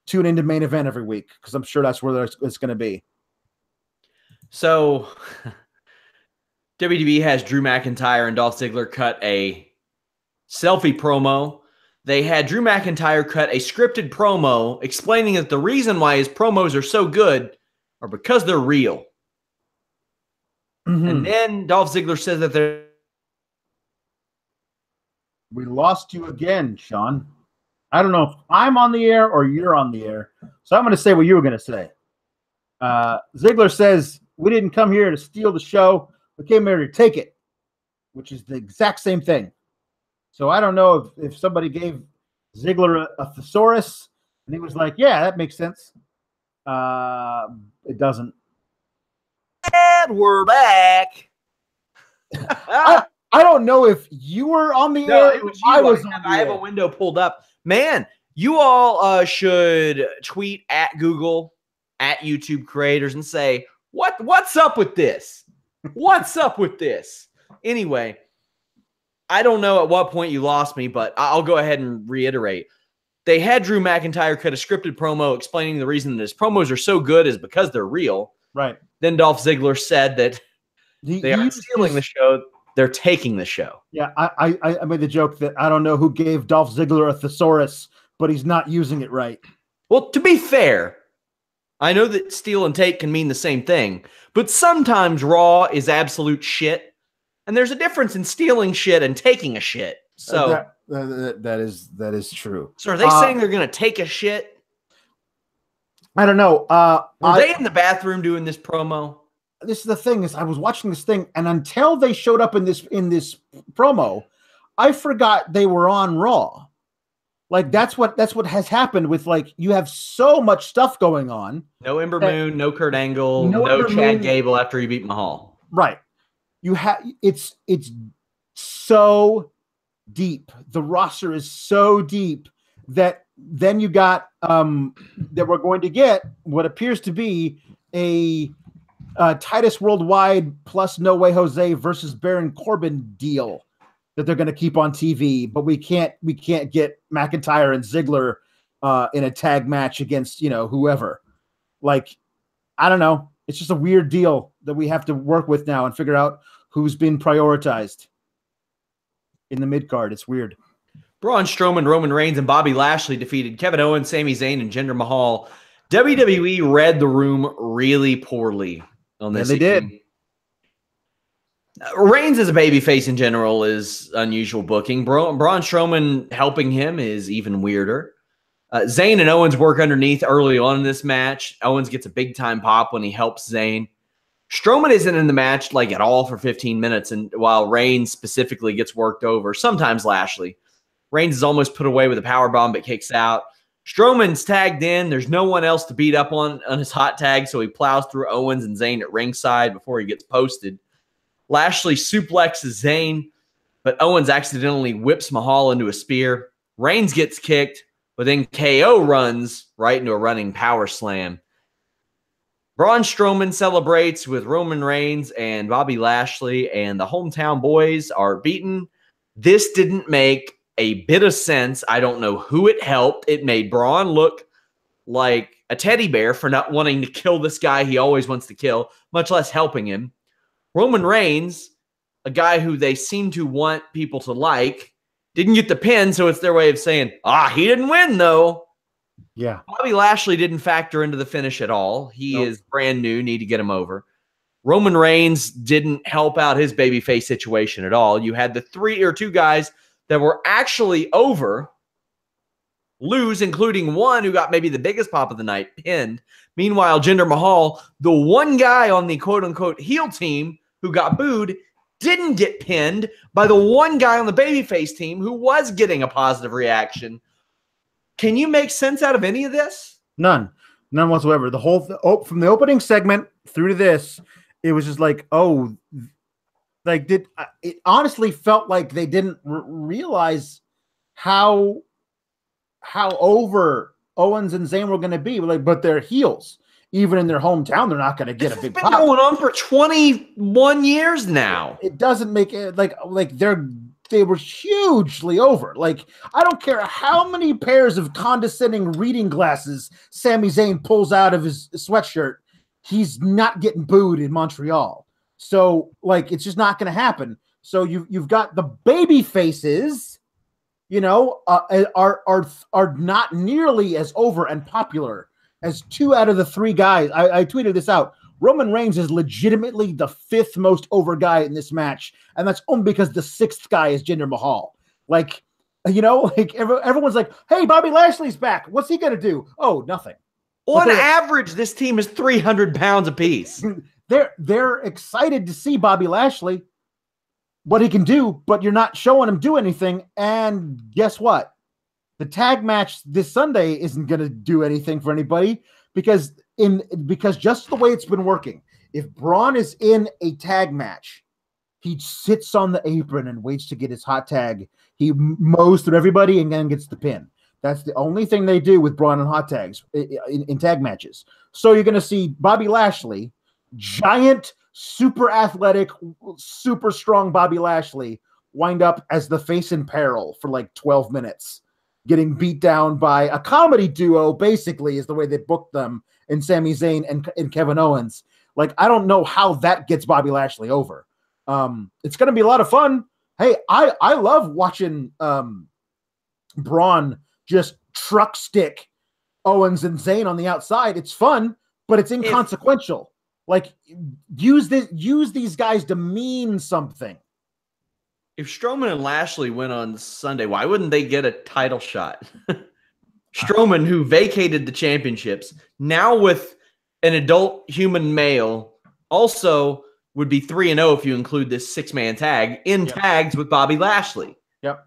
tune into main event every week, because I'm sure that's where it's going to be. So WWE has Drew McIntyre and Dolph Ziggler cut a selfie promo. They had Drew McIntyre cut a scripted promo explaining that the reason why his promos are so good are because they're real. Mm-hmm. And then Dolph Ziggler says that they're... We lost you again, Sean. I don't know if I'm on the air or you're on the air. So I'm going to say what you were going to say. Ziggler says, "We didn't come here to steal the show. We came here to take it," which is the exact same thing. So I don't know if somebody gave Ziggler a thesaurus and he was like, "Yeah, that makes sense." It doesn't. And we're back. I don't know if you were on the air. It was you. I have a window pulled up. Man, you all should tweet at Google, at YouTube creators, and say, what's up with this? What's up with this? Anyway, I don't know at what point you lost me, but I'll go ahead and reiterate. They had Drew McIntyre cut a scripted promo explaining the reason that his promos are so good is because they're real. Right. Then Dolph Ziggler said that they aren't stealing the show. They're taking the show. Yeah, I made the joke that I don't know who gave Dolph Ziggler a thesaurus, but he's not using it right. Well, to be fair, I know that steal and take can mean the same thing, but sometimes Raw is absolute shit, and there's a difference in stealing shit and taking a shit. So that is true. So are they saying they're going to take a shit? I don't know. Were they in the bathroom doing this promo? This is the thing: is I was watching this thing, and until they showed up in this promo, I forgot they were on Raw. Like that's what has happened with, like, you have so much stuff going on. No Ember Moon, no Kurt Angle, no Chad Gable after he beat Mahal. Right. You have it's so deep. The roster is so deep that then you got that we're going to get what appears to be a Titus Worldwide plus No Way Jose versus Baron Corbin deal that they're going to keep on TV, but we can't get McIntyre and Ziggler in a tag match against, whoever. Like, I don't know. It's just a weird deal that we have to work with now and figure out who's been prioritized in the mid card. It's weird. Braun Strowman, Roman Reigns, and Bobby Lashley defeated Kevin Owens, Sami Zayn, and Jinder Mahal. WWE read the room really poorly on this. Yeah, they did. Reigns as a babyface in general is unusual booking. Braun Strowman helping him is even weirder. Zayn and Owens work underneath early on in this match. Owens gets a big-time pop when he helps Zayn. Strowman isn't in the match like at all for 15 minutes, and while Reigns specifically gets worked over, sometimes Lashley. Reigns is almost put away with a powerbomb but kicks out. Strowman's tagged in. There's no one else to beat up on his hot tag, so he plows through Owens and Zayn at ringside before he gets posted. Lashley suplexes Zayn, but Owens accidentally whips Mahal into a spear. Reigns gets kicked, but then KO runs right into a running power slam. Braun Strowman celebrates with Roman Reigns and Bobby Lashley, and the hometown boys are beaten. This didn't make a bit of sense. I don't know who it helped. It made Braun look like a teddy bear for not wanting to kill this guy he always wants to kill, much less helping him. Roman Reigns, a guy who they seem to want people to like, didn't get the pin, so it's their way of saying, he didn't win, though. Yeah. Bobby Lashley didn't factor into the finish at all. He is brand new, need to get him over. Roman Reigns didn't help out his babyface situation at all. You had the two guys that were actually over lose, including one who got maybe the biggest pop of the night, pinned. Meanwhile, Jinder Mahal, the one guy on the quote-unquote heel team who got booed, didn't get pinned by the one guy on the babyface team who was getting a positive reaction. Can you make sense out of any of this? None whatsoever. The whole from the opening segment through to this, it was just like, it honestly felt like they didn't realize how over Owens and Zayn were going to be. But they're heels. Even in their hometown, they're not going to get a big pop. It's been going on for 21 years now. It doesn't make it like they were hugely over. Like, I don't care how many pairs of condescending reading glasses Sami Zayn pulls out of his sweatshirt, he's not getting booed in Montreal. So, like, it's just not going to happen. So you've got the baby faces, are not nearly as over and popular as 2 out of the 3 guys. I tweeted this out. Roman Reigns is legitimately the 5th most over guy in this match, and that's only because the 6th guy is Jinder Mahal. Like, everyone's like, "Hey, Bobby Lashley's back. What's he gonna do?" Oh, nothing. On average, this team is 300 pounds apiece. They're excited to see Bobby Lashley, what he can do, but you're not showing him do anything. And guess what? The tag match this Sunday isn't going to do anything for anybody because just the way it's been working, if Braun is in a tag match, he sits on the apron and waits to get his hot tag. He mows through everybody and then gets the pin. That's the only thing they do with Braun and hot tags in tag matches. So you're going to see Bobby Lashley, giant, super athletic, super strong Bobby Lashley, wind up as the face in peril for like 12 minutes, getting beat down by a comedy duo, basically, is the way they booked them, in Sami Zayn and Kevin Owens. Like, I don't know how that gets Bobby Lashley over. It's going to be a lot of fun. Hey, I love watching Braun just truck stick Owens and Zayn on the outside. It's fun, but it's inconsequential. Like, use these guys to mean something. If Strowman and Lashley went on Sunday, why wouldn't they get a title shot? Strowman, who vacated the championships, now with an adult human male, also would be 3-0 if you include this 6-man tag in tags with Bobby Lashley. Yep.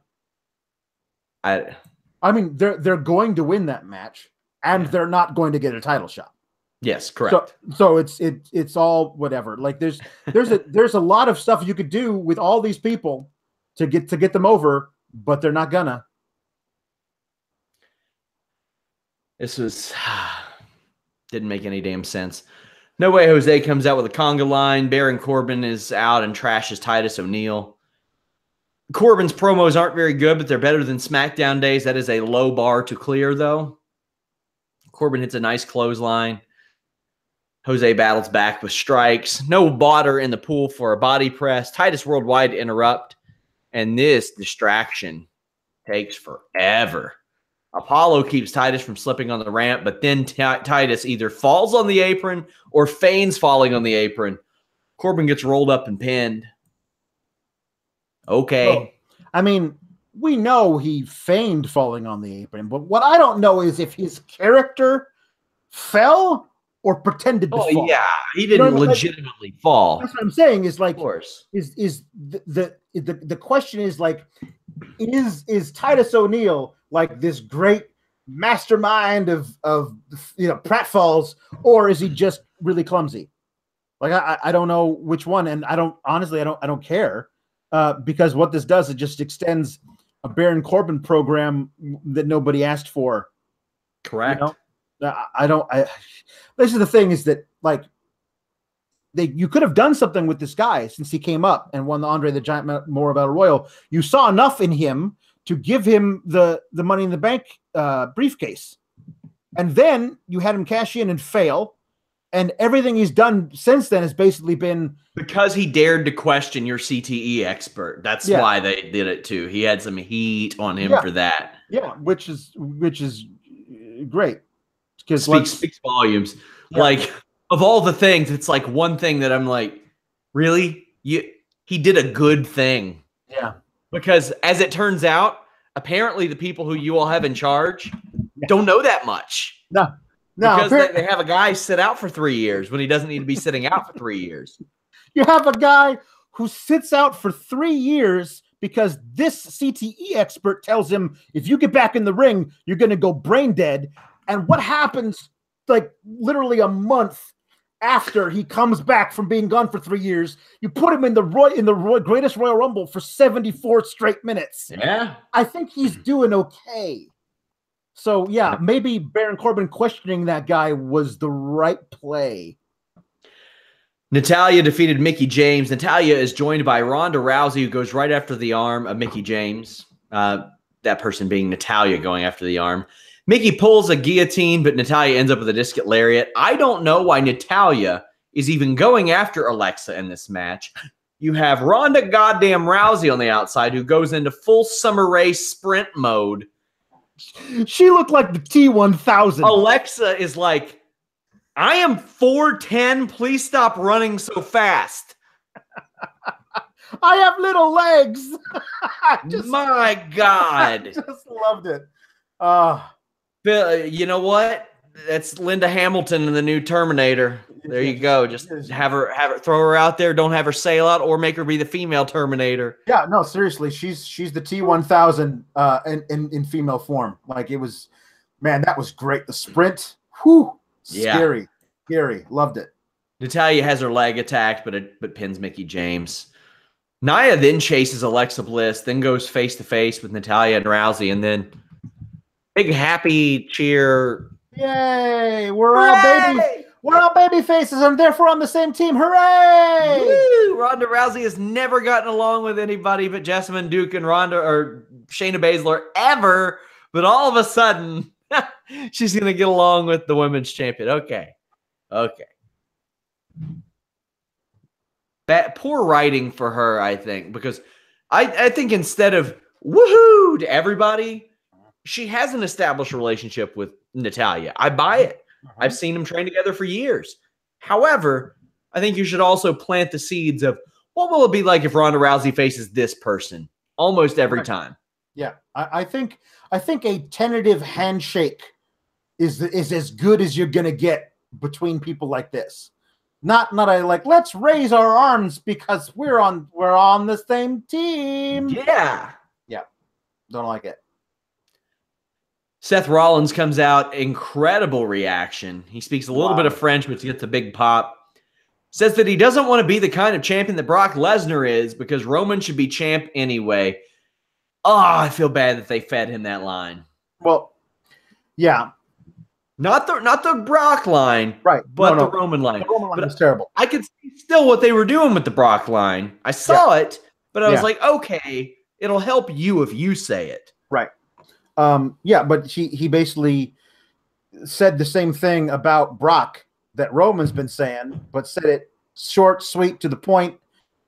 I mean, they're going to win that match, and they're not going to get a title shot. Yes, correct. So it's all whatever. Like there's a lot of stuff you could do with all these people to get them over, but they're not gonna. This was didn't make any damn sense. No Way Jose comes out with a conga line. Baron Corbin is out and trashes Titus O'Neil. Corbin's promos aren't very good, but they're better than SmackDown days. That is a low bar to clear, though. Corbin hits a nice clothesline. Jose battles back with strikes. No water in the pool for a body press. Titus Worldwide interrupt. And this distraction takes forever. Apollo keeps Titus from slipping on the ramp, but then Titus either falls on the apron or feigns falling on the apron. Corbin gets rolled up and pinned. Okay. Well, I mean, we know he feigned falling on the apron, but what I don't know is if his character fell or pretended to fall. Yeah, he didn't legitimately fall. That's what I'm saying. Is like, of course, is the question is like, is Titus O'Neil like this great mastermind of pratfalls, or is he just really clumsy? Like I don't know which one, and I don't care. Because what this does, it just extends a Baron Corbin program that nobody asked for. Correct. This is the thing, is that like you could have done something with this guy since he came up and won the Andre the Giant Memorial Battle Royal. You saw enough in him to give him the Money in the Bank briefcase, and then you had him cash in and fail. And everything he's done since then has basically been because he dared to question your CTE expert. That's why they did it too. He had some heat on him for that. Yeah, which is great. Because speaks volumes. Yeah. Like, of all the things, it's like one thing that I'm like, really? He did a good thing. Yeah. Because as it turns out, apparently the people who you all have in charge don't know that much. No. Because they have a guy sit out for 3 years when he doesn't need to be sitting out for 3 years. You have a guy who sits out for 3 years because this CTE expert tells him, if you get back in the ring, you're going to go brain dead. And what happens like literally a month after he comes back from being gone for 3 years? You put him in the greatest Royal Rumble for 74 straight minutes. Yeah. I think he's doing okay. So, yeah, maybe Baron Corbin questioning that guy was the right play. Natalya defeated Mickie James. Natalya is joined by Ronda Rousey, who goes right after the arm of Mickie James. That person being Natalya going after the arm. Mickie pulls a guillotine, but Natalya ends up with a discus lariat. I don't know why Natalya is even going after Alexa in this match. You have Ronda goddamn Rousey on the outside, who goes into full Summer Rae sprint mode. She looked like the T-1000. Alexa is like, I am 4'10". Please stop running so fast. I have little legs. My God. I just loved it. You know what? That's Linda Hamilton in the new Terminator. There you go. Just have her throw her out there. Don't have her sail out, or make her be the female Terminator. Yeah, no, seriously, she's the T-1000 in female form. Like, it was, man, that was great. The sprint, whew, scary, loved it. Natalya has her leg attacked, but pins Mickie James. Nia then chases Alexa Bliss, then goes face to face with Natalya and Rousey, and then big happy cheer. Yay! We're all baby faces, and therefore on the same team. Hooray! Woo! Ronda Rousey has never gotten along with anybody but Jessamine Duke and Shayna Baszler ever, but all of a sudden she's gonna get along with the women's champion. Okay. That poor writing for her, I think, because I think instead of woohoo to everybody, she has an established relationship with Natalya. I buy it. I've seen them train together for years. However, I think you should also plant the seeds of what will it be like if Ronda Rousey faces this person almost every time. Yeah, I think a tentative handshake is as good as you're gonna get between people like this. Not a like, let's raise our arms because we're on the same team. Yeah. Don't like it. Seth Rollins comes out, incredible reaction. He speaks a little bit of French, but gets a big pop. Says that he doesn't want to be the kind of champion that Brock Lesnar is because Roman should be champ anyway. Oh, I feel bad that they fed him that line. Well, yeah. Not the Brock line, right? But the Roman line. The Roman line was terrible. I could see still what they were doing with the Brock line. I saw it, but I was like, okay, it'll help you if you say it. Right. Yeah, but he basically said the same thing about Brock that Roman's been saying, but said it short, sweet, to the point,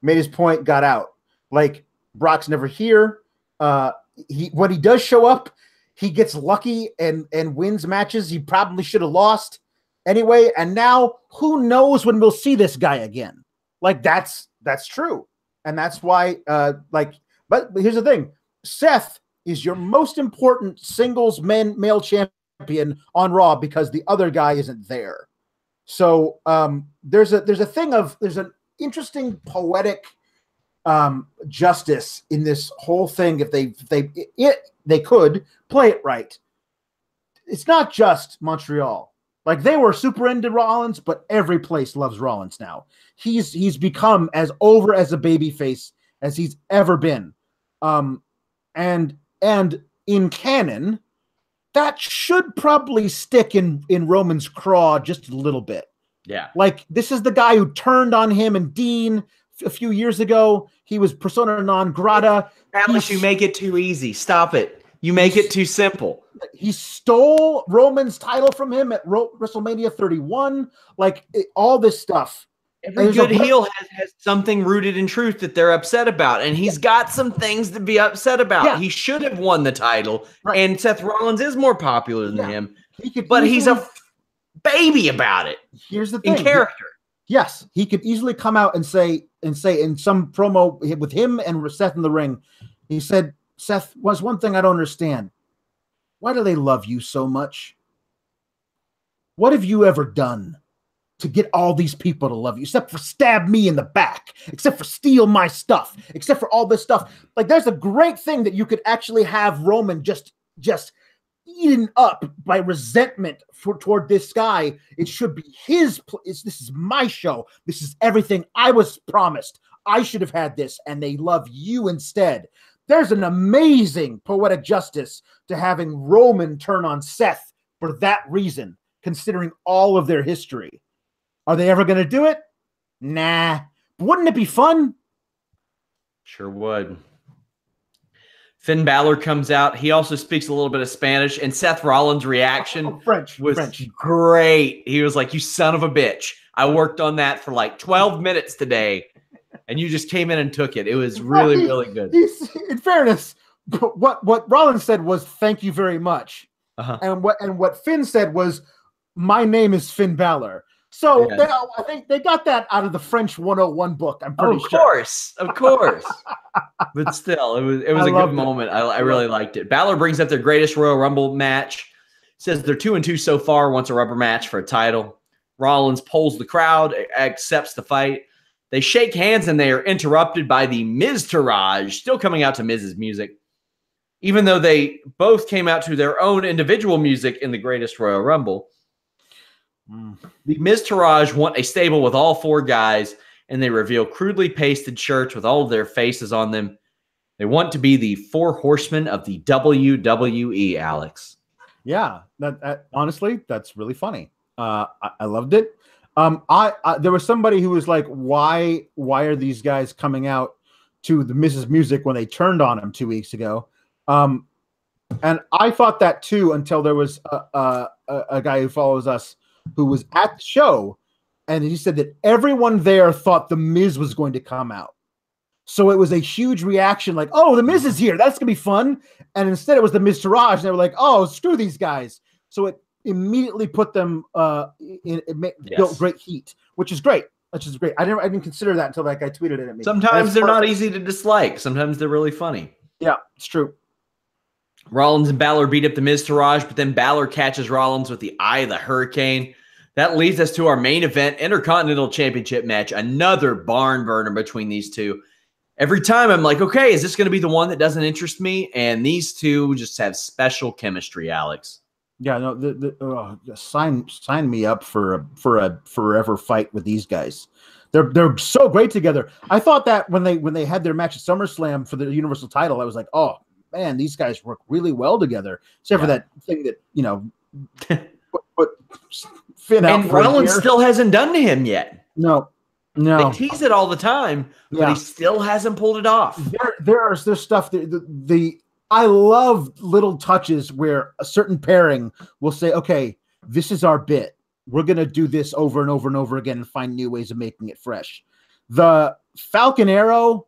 made his point, got out. Like, Brock's never here. When he does show up, he gets lucky and wins matches he probably should have lost anyway. And now who knows when we'll see this guy again? Like, that's true. And that's why, but here's the thing. Seth is your most important singles male champion on Raw because the other guy isn't there. So there's an interesting poetic justice in this whole thing if they could play it right. It's not just Montreal. Like, they were super into Rollins, but every place loves Rollins now. He's become as over as a babyface as he's ever been. And in canon, that should probably stick in Roman's craw just a little bit. Yeah. Like, this is the guy who turned on him and Dean a few years ago. He was persona non grata. Alice, you make it too easy. Stop it. You make it too simple. He stole Roman's title from him at WrestleMania 31. Like, all this stuff. Every good heel has something rooted in truth that they're upset about, and he's got some things to be upset about. Yeah. He should have won the title, and Seth Rollins is more popular than him, but he's a baby about it. Here's the thing. In character. Yes, he could easily come out and say in some promo with him and Seth in the ring, he said, Seth, was one thing I don't understand. Why do they love you so much? What have you ever done to get all these people to love you, except for stab me in the back, except for steal my stuff, except for all this stuff? Like, there's a great thing that you could actually have Roman just eaten up by resentment toward this guy. It should be his place. This is my show. This is everything I was promised. I should have had this, and they love you instead. There's an amazing poetic justice to having Roman turn on Seth for that reason, considering all of their history. Are they ever going to do it? Nah. But wouldn't it be fun? Sure would. Finn Balor comes out. He also speaks a little bit of Spanish, and Seth Rollins' reaction was great. He was like, you son of a bitch. I worked on that for like 12 minutes today, and you just came in and took it. It was really, really good. In fairness, what Rollins said was, thank you very much. And what Finn said was, my name is Finn Balor. So I think they got that out of the French 101 book. I'm pretty sure. Of course. But still, it was a good moment. I really liked it. Balor brings up their greatest Royal Rumble match. Says they're 2-2 so far, wants a rubber match for a title. Rollins polls the crowd, accepts the fight. They shake hands and they are interrupted by the Miz-tourage, still coming out to Miz's music. Even though they both came out to their own individual music in the Greatest Royal Rumble. The Miz-tourage want a stable with all 4 guys, and they reveal crudely pasted shirts with all of their faces on them. They want to be the 4 horsemen of the WWE, Alex. Yeah, that honestly, that's really funny. I loved it. There was somebody who was like, why are these guys coming out to the Mrs. Music when they turned on him 2 weeks ago? And I thought that too, until there was a guy who follows us who was at the show, and he said that everyone there thought the Miz was going to come out. So it was a huge reaction, like, oh, the Miz is here, that's gonna be fun. And instead it was the Miz-tourage, and they were like, oh, screw these guys. So it immediately put them built great heat, which is great. Which is great. I didn't consider that until that guy tweeted it at me. Sometimes they're not easy to dislike. Sometimes they're really funny. Yeah, it's true. Rollins and Balor beat up the Miz-tourage, but then Balor catches Rollins with the Eye of the Hurricane. That leads us to our main event, Intercontinental Championship match. Another barn burner between these two. Every time I'm like, okay, is this going to be the one that doesn't interest me? And these two just have special chemistry, Alex. Yeah, no, sign me up for a forever fight with these guys. They're so great together. I thought that when they had their match at SummerSlam for the Universal title, I was like, oh man, these guys work really well together. Except for that thing that put Finn out. And Rollins still hasn't done to him yet. No. They tease it all the time, but he still hasn't pulled it off. There's stuff I love little touches where a certain pairing will say, okay, this is our bit. We're going to do this over and over and over again and find new ways of making it fresh. The Falcon Arrow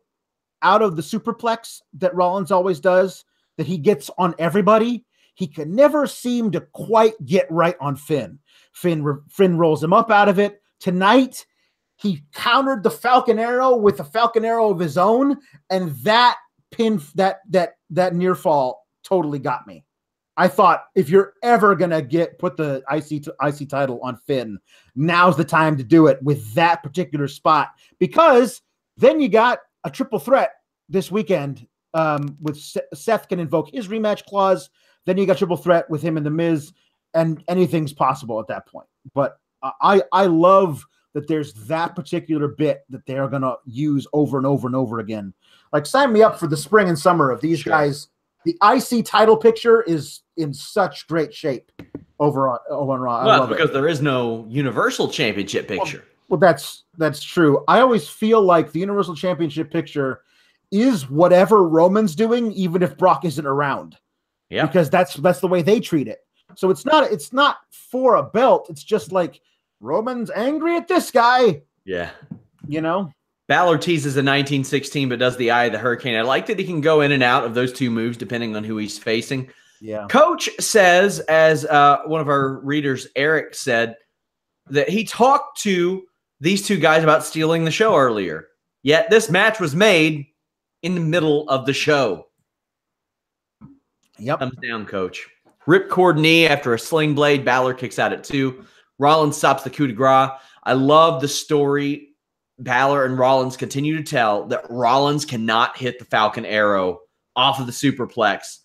out of the superplex that Rollins always does, that he gets on everybody, he can never seem to quite get right on Finn. Finn rolls him up out of it. Tonight, he countered the Falcon Arrow with a Falcon Arrow of his own, and that that near fall totally got me. I thought, if you're ever gonna put the IC title on Finn, now's the time to do it with that particular spot, because then you got a triple threat this weekend with Seth can invoke his rematch clause. Then you got triple threat with him and the Miz, and anything's possible at that point. But I love that there's that particular bit that they're gonna use over and over and over again. Like, sign me up for the spring and summer of these guys. The IC title picture is in such great shape over on Raw. Well, because there is no Universal Championship picture. Well, that's true. I always feel like the Universal Championship picture is whatever Roman's doing, even if Brock isn't around. Yeah, because that's the way they treat it. So it's not for a belt. It's just like, Roman's angry at this guy. Yeah, Balor teases a 1916, but does the Eye of the Hurricane. I like that he can go in and out of those two moves depending on who he's facing. Yeah. Coach says, as one of our readers, Eric, said, that he talked to these two guys about stealing the show earlier. Yet this match was made in the middle of the show. Yep. Thumbs down, Coach. Ripcord knee after a sling blade. Balor kicks out at 2. Rollins stops the coup de grace. I love the story Balor and Rollins continue to tell, that Rollins cannot hit the Falcon Arrow off of the superplex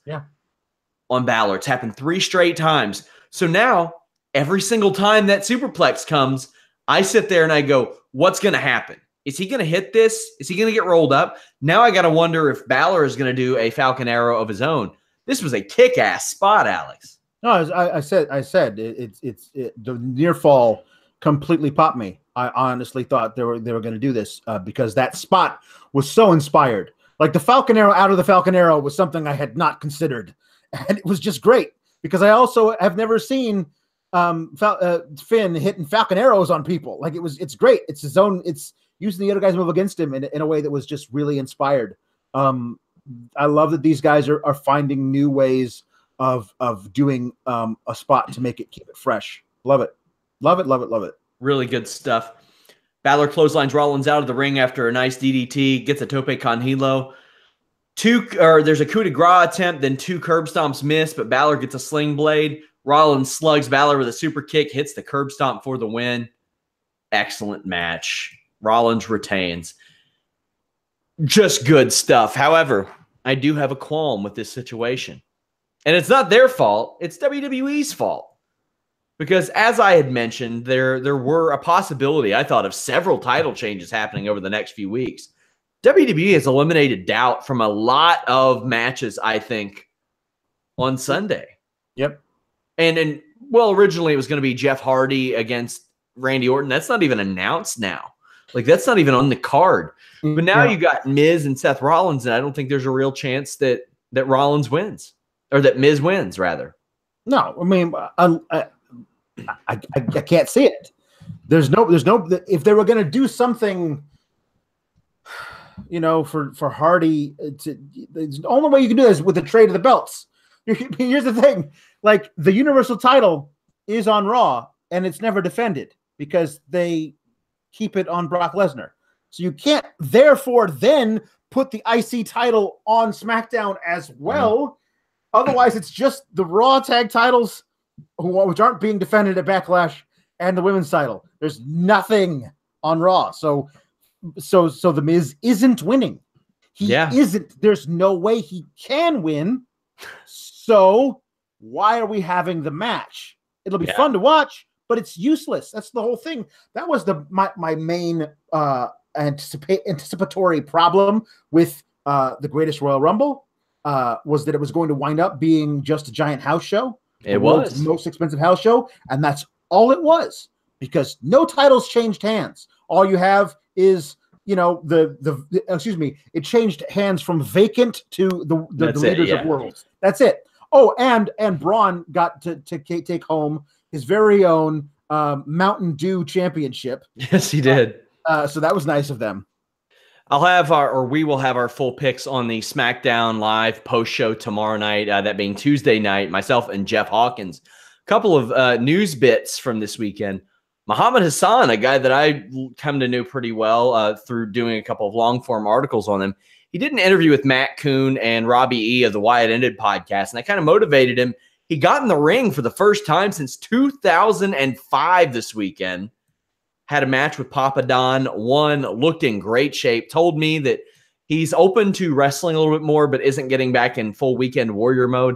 on Balor. It's happened 3 straight times. So now, every single time that superplex comes, I sit there and I go, what's going to happen? Is he going to hit this? Is he going to get rolled up? Now I got to wonder if Balor is going to do a Falcon Arrow of his own. This was a kick-ass spot, Alex. No, I said the near fall completely popped me. I honestly thought they were going to do this because that spot was so inspired. Like, the Falcon Arrow out of the Falcon Arrow was something I had not considered, and it was just great because I also have never seen Finn hitting Falcon Arrows on people. Like, it's great. It's his own. It's using the other guy's move against him in a way that was just really inspired. I love that these guys are finding new ways of doing a spot to keep it fresh. Love it. Love it, love it, love it. Really good stuff. Balor clotheslines Rollins out of the ring after a nice DDT, gets a tope con hilo. There's a coup de grace attempt, then 2 curb stomps miss, but Balor gets a sling blade. Rollins slugs Balor with a super kick, hits the curb stomp for the win. Excellent match. Rollins retains. Just good stuff. However, I do have a qualm with this situation. And it's not their fault. It's WWE's fault. Because as I had mentioned, there were a possibility, I thought, of several title changes happening over the next few weeks. WWE has eliminated doubt from a lot of matches, I think, on Sunday. Yep. And well, originally it was going to be Jeff Hardy against Randy Orton. That's not even announced now. Like, that's not even on the card. But now you got Miz and Seth Rollins, and I don't think there's a real chance that Rollins wins. Or that Miz wins, rather. No, I mean, I can't see it. There's no. If they were going to do something, for Hardy, the only way you can do this is with the trade of the belts. Here's the thing: like, the Universal title is on Raw, and it's never defended because they keep it on Brock Lesnar. So you can't, therefore, then put the IC title on SmackDown as well. Otherwise, it's just the Raw tag titles, which aren't being defended at Backlash, and the women's title. There's nothing on Raw. So the Miz isn't winning. He isn't. There's no way he can win. So why are we having the match? It'll be fun to watch, but it's useless. That's the whole thing. That was my main anticipatory problem with the Greatest Royal Rumble. Was that it was going to wind up being just a giant house show. It was the most expensive house show, and that's all it was, because no titles changed hands. All you have is, it changed hands from vacant to the leaders of worlds. That's it. Oh, and Braun got to take home his very own Mountain Dew championship. Yes, he did. So that was nice of them. We will have our full picks on the SmackDown Live post show tomorrow night, that being Tuesday night, myself and Jeff Hawkins. A couple of news bits from this weekend. Muhammad Hassan, a guy that I come to know pretty well through doing a couple of long form articles on him. He did an interview with Matt Kuhn and Robbie E of the Why It Ended podcast, and that kind of motivated him. He got in the ring for the first time since 2005 this weekend. Had a match with Papa Don, won, looked in great shape, told me that he's open to wrestling a little bit more, but isn't getting back in full weekend warrior mode.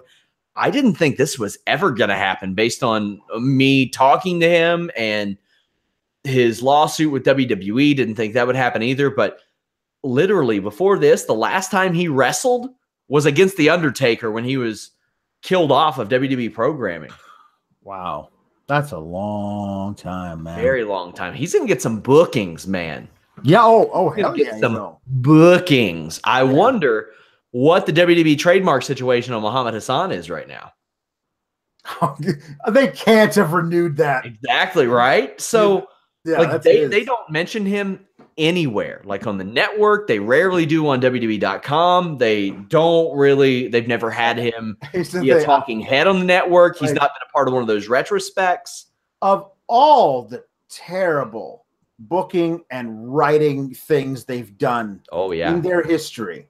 I didn't think this was ever going to happen based on me talking to him and his lawsuit with WWE. Didn't think that would happen either. But literally before this, the last time he wrestled was against The Undertaker when he was killed off of WWE programming. Wow. That's a long time, man. Very long time. He's going to get some bookings, man. Yeah. Hell yeah. Some bookings. I wonder what the WWE trademark situation on Muhammad Hassan is right now. They can't have renewed that. Exactly, right? So they don't mention him anywhere. Like on the network, they rarely do on WWE.com. They've never had him be a talking head on the network. He's not been a part of one of those retrospects. Of all the terrible booking and writing things they've done in their history,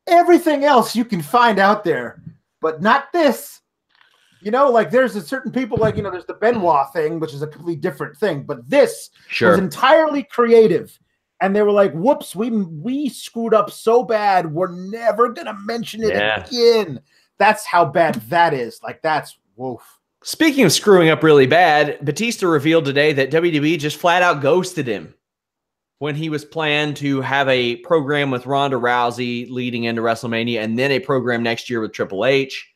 everything else you can find out there, but not this. There's a certain people, there's the Benoit thing, which is a completely different thing, but this was entirely creative. And they were like, whoops, we screwed up so bad, we're never going to mention it again. That's how bad that is. That's woof. Speaking of screwing up really bad, Batista revealed today that WWE just flat out ghosted him when he was planned to have a program with Ronda Rousey leading into WrestleMania and then a program next year with Triple H.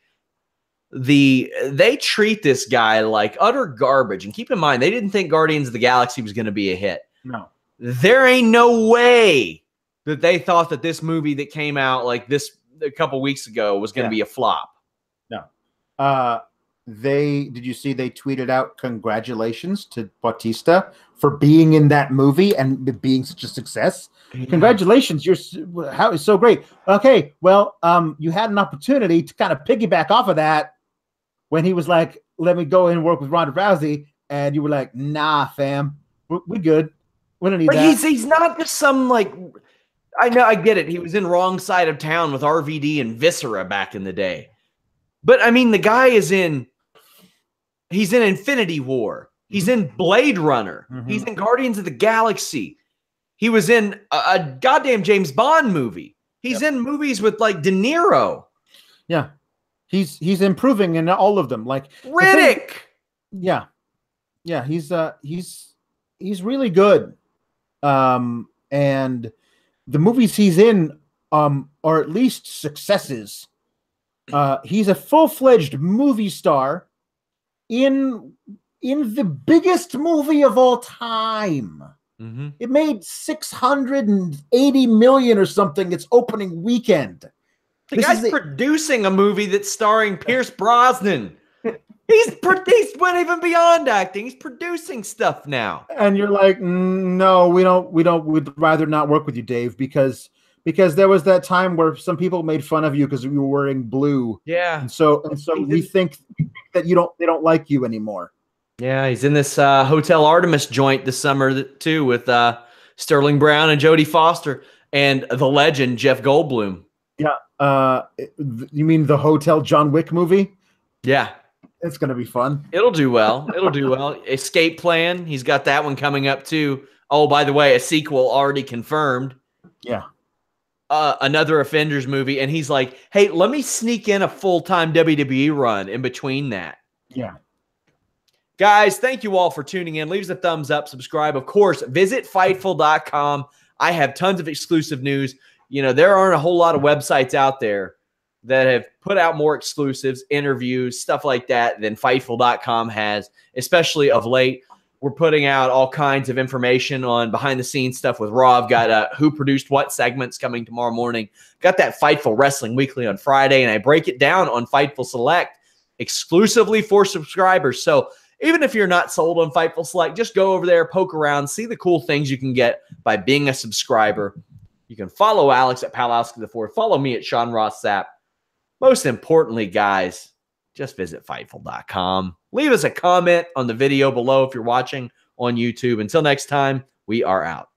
They treat this guy like utter garbage. And keep in mind, they didn't think Guardians of the Galaxy was going to be a hit. No. There ain't no way that they thought that this movie that came out like this a couple weeks ago was going to be a flop. No. Did you see they tweeted out congratulations to Batista for being in that movie and being such a success? Yeah. Congratulations. It's so great. Okay. Well, you had an opportunity to kind of piggyback off of that when he was like, let me go and work with Ronda Rousey. And you were like, nah, fam, we're good. We don't need that. He's not just some I know, I get it. He was in Wrong Side of Town with RVD and Viscera back in the day. But I mean, the guy is in He's in Infinity War. He's in Blade Runner. He's in Guardians of the Galaxy. He was in a goddamn James Bond movie. He's in movies with like De Niro. Yeah. He's improving in all of them. Like Riddick. Yeah. He's really good. And the movies he's in are at least successes. He's a full-fledged movie star in the biggest movie of all time. It made 680 million or something its opening weekend. The guy's producing a movie that's starring Pierce Brosnan. He went even beyond acting. He's producing stuff now. And you're like, no, we'd rather not work with you, Dave, because there was that time where some people made fun of you because you were wearing blue. Yeah. And so we think that they don't like you anymore. Yeah, he's in this Hotel Artemis joint this summer too with Sterling Brown and Jodie Foster and the legend Jeff Goldblum. Yeah. You mean the Hotel John Wick movie? Yeah. It's going to be fun. It'll do well. It'll do well. Escape Plan. He's got that one coming up too. Oh, by the way, a sequel already confirmed. Yeah. Another Offenders movie. And he's like, hey, let me sneak in a full-time WWE run in between that. Yeah. Guys, thank you all for tuning in. Leave us a thumbs up, subscribe. Of course, visit Fightful.com. I have tons of exclusive news. You know, there aren't a whole lot of websites out there that have put out more exclusives, interviews, stuff like that than Fightful.com has, especially of late. We're putting out all kinds of information on behind-the-scenes stuff with Raw. I've got who produced what segments coming tomorrow morning. Got that Fightful Wrestling Weekly on Friday, and I break it down on Fightful Select exclusively for subscribers. So even if you're not sold on Fightful Select, just go over there, poke around, see the cool things you can get by being a subscriber. You can follow Alex at Pawlowski the Fourth. Follow me at Sean Ross Sapp. Most importantly, guys, just visit Fightful.com. Leave us a comment on the video below if you're watching on YouTube. Until next time, we are out.